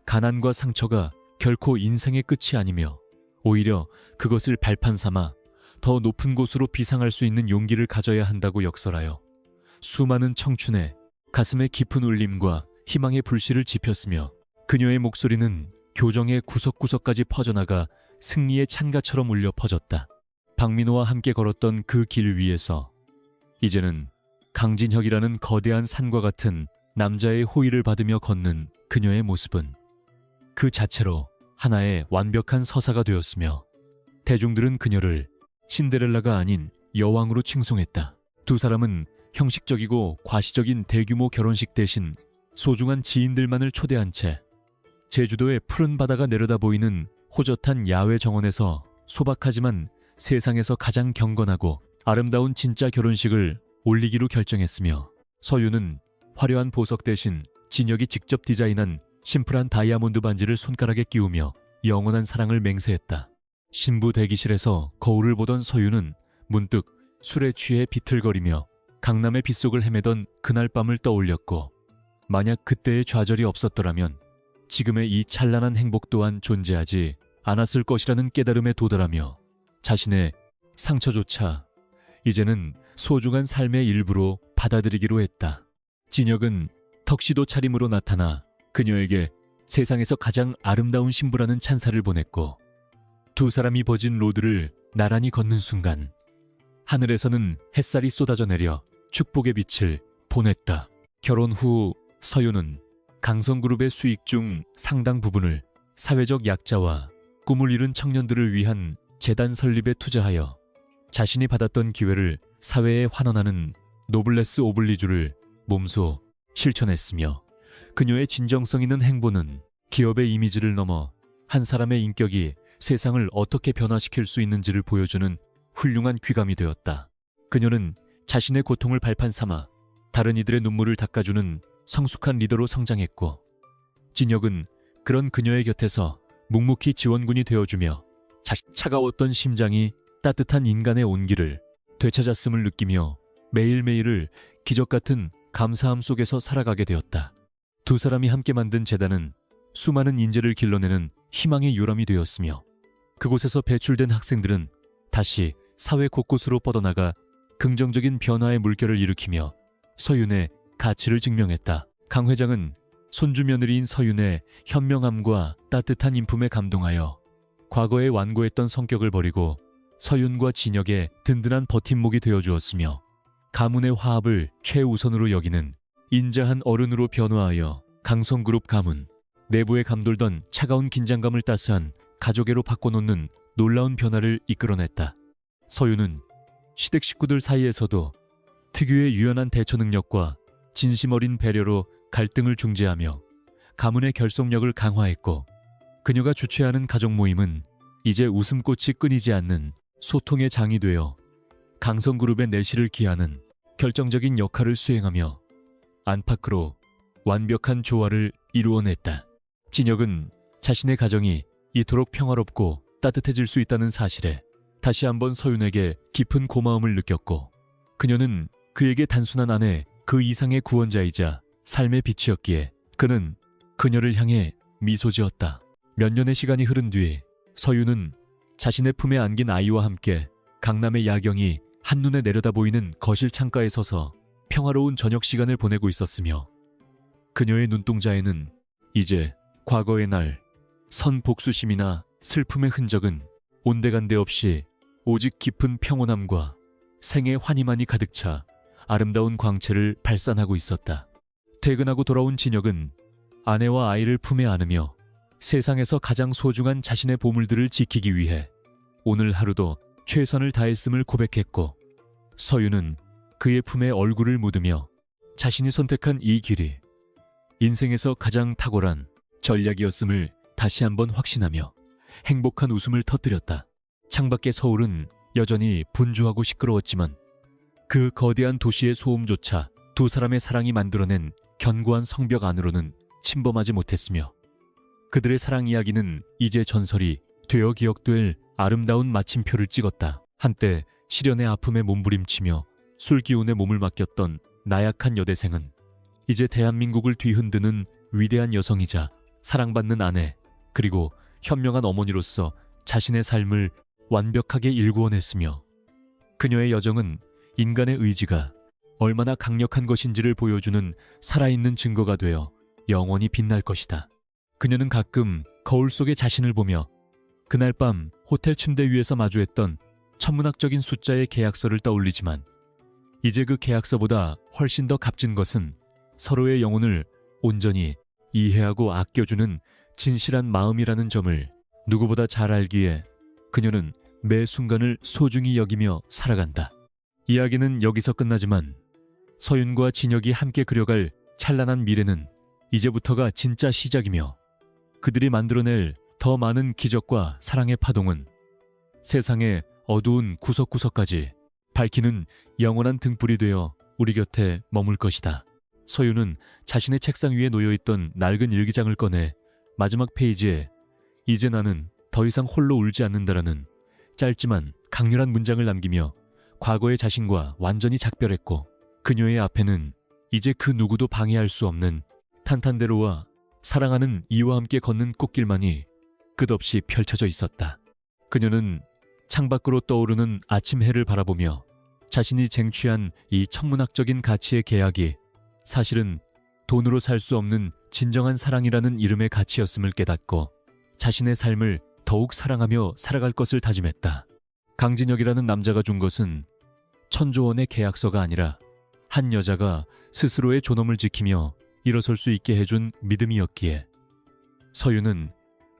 가난과 상처가 결코 인생의 끝이 아니며 오히려 그것을 발판 삼아 더 높은 곳으로 비상할 수 있는 용기를 가져야 한다고 역설하여 수많은 청춘의 가슴에 깊은 울림과 희망의 불씨를 지폈으며 그녀의 목소리는 교정의 구석구석까지 퍼져나가 승리의 찬가처럼 울려 퍼졌다. 박민호와 함께 걸었던 그 길 위에서 이제는 강진혁이라는 거대한 산과 같은 남자의 호의를 받으며 걷는 그녀의 모습은 그 자체로 하나의 완벽한 서사가 되었으며 대중들은 그녀를 신데렐라가 아닌 여왕으로 칭송했다. 두 사람은 형식적이고 과시적인 대규모 결혼식 대신 소중한 지인들만을 초대한 채 제주도의 푸른 바다가 내려다 보이는 호젓한 야외 정원에서 소박하지만 세상에서 가장 경건하고 아름다운 진짜 결혼식을 올리기로 결정했으며 서윤은 화려한 보석 대신 진혁이 직접 디자인한 심플한 다이아몬드 반지를 손가락에 끼우며 영원한 사랑을 맹세했다. 신부 대기실에서 거울을 보던 서윤은 문득 술에 취해 비틀거리며 강남의 빗속을 헤매던 그날 밤을 떠올렸고 만약 그때의 좌절이 없었더라면 지금의 이 찬란한 행복 또한 존재하지 않았을 것이라는 깨달음에 도달하며 자신의 상처조차 이제는 소중한 삶의 일부로 받아들이기로 했다. 진혁은 턱시도 차림으로 나타나 그녀에게 세상에서 가장 아름다운 신부라는 찬사를 보냈고 두 사람이 버진 로드를 나란히 걷는 순간 하늘에서는 햇살이 쏟아져 내려 축복의 빛을 보냈다. 결혼 후 서윤은 강성그룹의 수익 중 상당 부분을 사회적 약자와 꿈을 이룬 청년들을 위한 재단 설립에 투자하여 자신이 받았던 기회를 사회에 환원하는 노블레스 오블리주를 몸소 실천했으며, 그녀의 진정성 있는 행보는 기업의 이미지를 넘어 한 사람의 인격이 세상을 어떻게 변화시킬 수 있는지를 보여주는 훌륭한 귀감이 되었다. 그녀는 자신의 고통을 발판 삼아 다른 이들의 눈물을 닦아주는 성숙한 리더로 성장했고, 진혁은 그런 그녀의 곁에서 묵묵히 지원군이 되어주며 차가웠던 심장이 따뜻한 인간의 온기를 되찾았음을 느끼며 매일매일을 기적같은 감사함 속에서 살아가게 되었다. 두 사람이 함께 만든 재단은 수많은 인재를 길러내는 희망의 요람이 되었으며, 그곳에서 배출된 학생들은 다시 사회 곳곳으로 뻗어나가 긍정적인 변화의 물결을 일으키며 서윤의 가치를 증명했다. 강 회장은 손주 며느리인 서윤의 현명함과 따뜻한 인품에 감동하여 과거에 완고했던 성격을 버리고 서윤과 진혁의 든든한 버팀목이 되어주었으며, 가문의 화합을 최우선으로 여기는 인자한 어른으로 변화하여 강성그룹 가문 내부에 감돌던 차가운 긴장감을 따스한 가족애로 바꿔놓는 놀라운 변화를 이끌어냈다. 서윤은 시댁 식구들 사이에서도 특유의 유연한 대처 능력과 진심 어린 배려로 갈등을 중재하며 가문의 결속력을 강화했고, 그녀가 주최하는 가족 모임은 이제 웃음꽃이 끊이지 않는 소통의 장이 되어 강성그룹의 내실을 기하는 결정적인 역할을 수행하며 안팎으로 완벽한 조화를 이루어냈다. 진혁은 자신의 가정이 이토록 평화롭고 따뜻해질 수 있다는 사실에 다시 한번 서윤에게 깊은 고마움을 느꼈고, 그녀는 그에게 단순한 아내 그 이상의 구원자이자 삶의 빛이었기에 그는 그녀를 향해 미소 지었다. 몇 년의 시간이 흐른 뒤 서윤은 자신의 품에 안긴 아이와 함께 강남의 야경이 한눈에 내려다 보이는 거실 창가에 서서 평화로운 저녁 시간을 보내고 있었으며, 그녀의 눈동자에는 이제 과거의 날 선복수심이나 슬픔의 흔적은 온데간데 없이 오직 깊은 평온함과 생의 환희만이 가득 차 아름다운 광채를 발산하고 있었다. 퇴근하고 돌아온 진혁은 아내와 아이를 품에 안으며 세상에서 가장 소중한 자신의 보물들을 지키기 위해 오늘 하루도 최선을 다했음을 고백했고, 서윤은 그의 품에 얼굴을 묻으며 자신이 선택한 이 길이 인생에서 가장 탁월한 전략이었음을 다시 한번 확신하며 행복한 웃음을 터뜨렸다. 창밖의 서울은 여전히 분주하고 시끄러웠지만 그 거대한 도시의 소음조차 두 사람의 사랑이 만들어낸 견고한 성벽 안으로는 침범하지 못했으며, 그들의 사랑 이야기는 이제 전설이 되어 기억될 아름다운 마침표를 찍었다. 한때 시련의 아픔에 몸부림치며 술기운에 몸을 맡겼던 나약한 여대생은 이제 대한민국을 뒤흔드는 위대한 여성이자 사랑받는 아내, 그리고 현명한 어머니로서 자신의 삶을 완벽하게 일구어냈으며, 그녀의 여정은 인간의 의지가 얼마나 강력한 것인지를 보여주는 살아있는 증거가 되어 영원히 빛날 것이다. 그녀는 가끔 거울 속의 자신을 보며 그날 밤 호텔 침대 위에서 마주했던 천문학적인 숫자의 계약서를 떠올리지만, 이제 그 계약서보다 훨씬 더 값진 것은 서로의 영혼을 온전히 이해하고 아껴주는 진실한 마음이라는 점을 누구보다 잘 알기에 그녀는 매 순간을 소중히 여기며 살아간다. 이야기는 여기서 끝나지만 서윤과 진혁이 함께 그려갈 찬란한 미래는 이제부터가 진짜 시작이며, 그들이 만들어낼 더 많은 기적과 사랑의 파동은 세상의 어두운 구석구석까지 밝히는 영원한 등불이 되어 우리 곁에 머물 것이다. 서윤은 자신의 책상 위에 놓여있던 낡은 일기장을 꺼내 마지막 페이지에 이제 나는 더 이상 홀로 울지 않는다라는 짧지만 강렬한 문장을 남기며 과거의 자신과 완전히 작별했고, 그녀의 앞에는 이제 그 누구도 방해할 수 없는 탄탄대로와 사랑하는 이와 함께 걷는 꽃길만이 끝없이 펼쳐져 있었다. 그녀는 창밖으로 떠오르는 아침 해를 바라보며 자신이 쟁취한 이 천문학적인 가치의 계약이 사실은 돈으로 살 수 없는 진정한 사랑이라는 이름의 가치였음을 깨닫고 자신의 삶을 더욱 사랑하며 살아갈 것을 다짐했다. 강진혁이라는 남자가 준 것은 천조원의 계약서가 아니라 한 여자가 스스로의 존엄을 지키며 일어설 수 있게 해준 믿음이었기에, 서윤은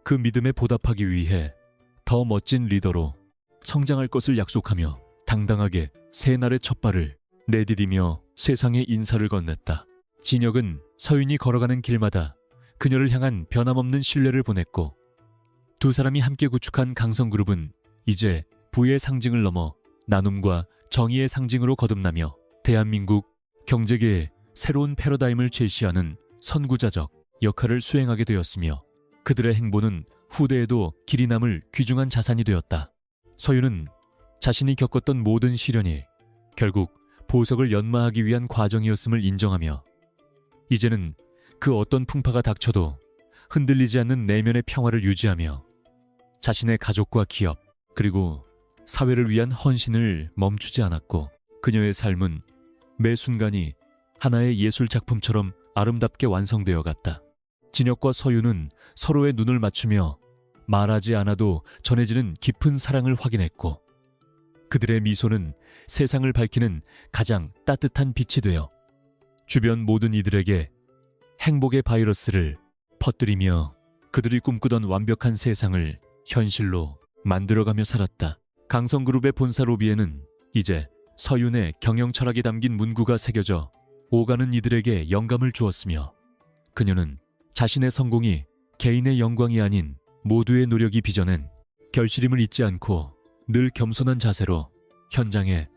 그 믿음에 보답하기 위해 더 멋진 리더로 성장할 것을 약속하며 당당하게 새 날의 첫 발을 내디디며 세상에 인사를 건넸다. 진혁은 서윤이 걸어가는 길마다 그녀를 향한 변함없는 신뢰를 보냈고, 두 사람이 함께 구축한 강성그룹은 이제 부의 상징을 넘어 나눔과 정의의 상징으로 거듭나며 대한민국 경제계의 새로운 패러다임을 제시하는 선구자적 역할을 수행하게 되었으며, 그들의 행보는 후대에도 길이 남을 귀중한 자산이 되었다. 서윤은 자신이 겪었던 모든 시련이 결국 보석을 연마하기 위한 과정이었음을 인정하며, 이제는 그 어떤 풍파가 닥쳐도 흔들리지 않는 내면의 평화를 유지하며 자신의 가족과 기업, 그리고 사회를 위한 헌신을 멈추지 않았고, 그녀의 삶은 매 순간이 하나의 예술 작품처럼 아름답게 완성되어 갔다. 진혁과 서윤은 서로의 눈을 맞추며 말하지 않아도 전해지는 깊은 사랑을 확인했고, 그들의 미소는 세상을 밝히는 가장 따뜻한 빛이 되어 주변 모든 이들에게 행복의 바이러스를 퍼뜨리며 그들이 꿈꾸던 완벽한 세상을 현실로 만들어가며 살았다. 강성그룹의 본사 로비에는 이제 서윤의 경영 철학이 담긴 문구가 새겨져 오가는 이들에게 영감을 주었으며, 그녀는 자신의 성공이 개인의 영광이 아닌 모두의 노력이 빚어낸 결실임을 잊지 않고 늘 겸손한 자세로 현장에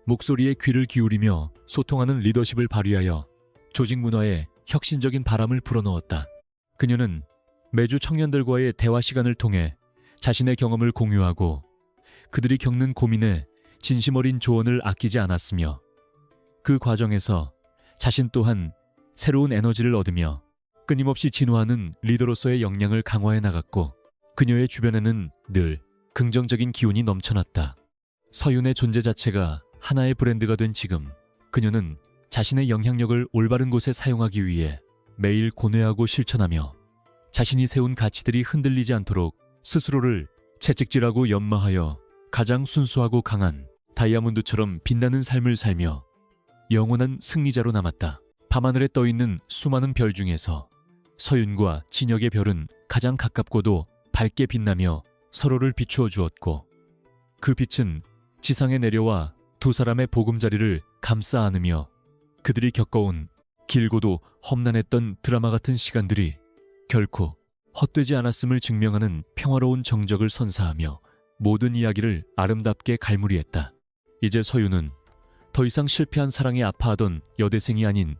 목소리에 귀를 기울이며 소통하는 리더십을 발휘하여 조직 문화에 혁신적인 바람을 불어넣었다. 그녀는 매주 청년들과의 대화 시간을 통해 자신의 경험을 공유하고 그들이 겪는 고민에 진심 어린 조언을 아끼지 않았으며, 그 과정에서 자신 또한 새로운 에너지를 얻으며 끊임없이 진화하는 리더로서의 역량을 강화해 나갔고, 그녀의 주변에는 늘 긍정적인 기운이 넘쳐났다. 서윤의 존재 자체가 하나의 브랜드가 된 지금, 그녀는 자신의 영향력을 올바른 곳에 사용하기 위해 매일 고뇌하고 실천하며 자신이 세운 가치들이 흔들리지 않도록 스스로를 채찍질하고 연마하여 가장 순수하고 강한 다이아몬드처럼 빛나는 삶을 살며 영원한 승리자로 남았다. 밤하늘에 떠있는 수많은 별 중에서 서윤과 진혁의 별은 가장 가깝고도 밝게 빛나며 서로를 비추어 주었고, 그 빛은 지상에 내려와 두 사람의 보금자리를 감싸 안으며 그들이 겪어온 길고도 험난했던 드라마 같은 시간들이 결코 헛되지 않았음을 증명하는 평화로운 정적을 선사하며 모든 이야기를 아름답게 갈무리했다. 이제 서윤은 더 이상 실패한 사랑에 아파하던 여대생이 아닌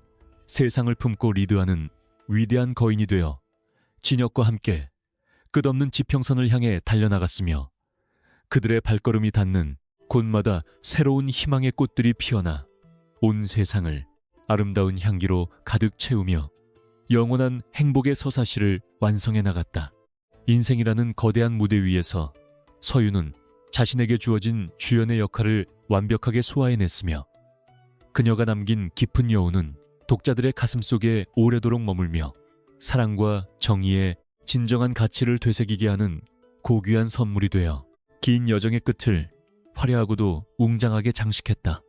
세상을 품고 리드하는 위대한 거인이 되어 진혁과 함께 끝없는 지평선을 향해 달려나갔으며, 그들의 발걸음이 닿는 곳마다 새로운 희망의 꽃들이 피어나 온 세상을 아름다운 향기로 가득 채우며 영원한 행복의 서사시를 완성해 나갔다. 인생이라는 거대한 무대 위에서 서윤은 자신에게 주어진 주연의 역할을 완벽하게 소화해냈으며, 그녀가 남긴 깊은 여운은 독자들의 가슴속에 오래도록 머물며 사랑과 정의의 진정한 가치를 되새기게 하는 고귀한 선물이 되어 긴 여정의 끝을 화려하고도 웅장하게 장식했다.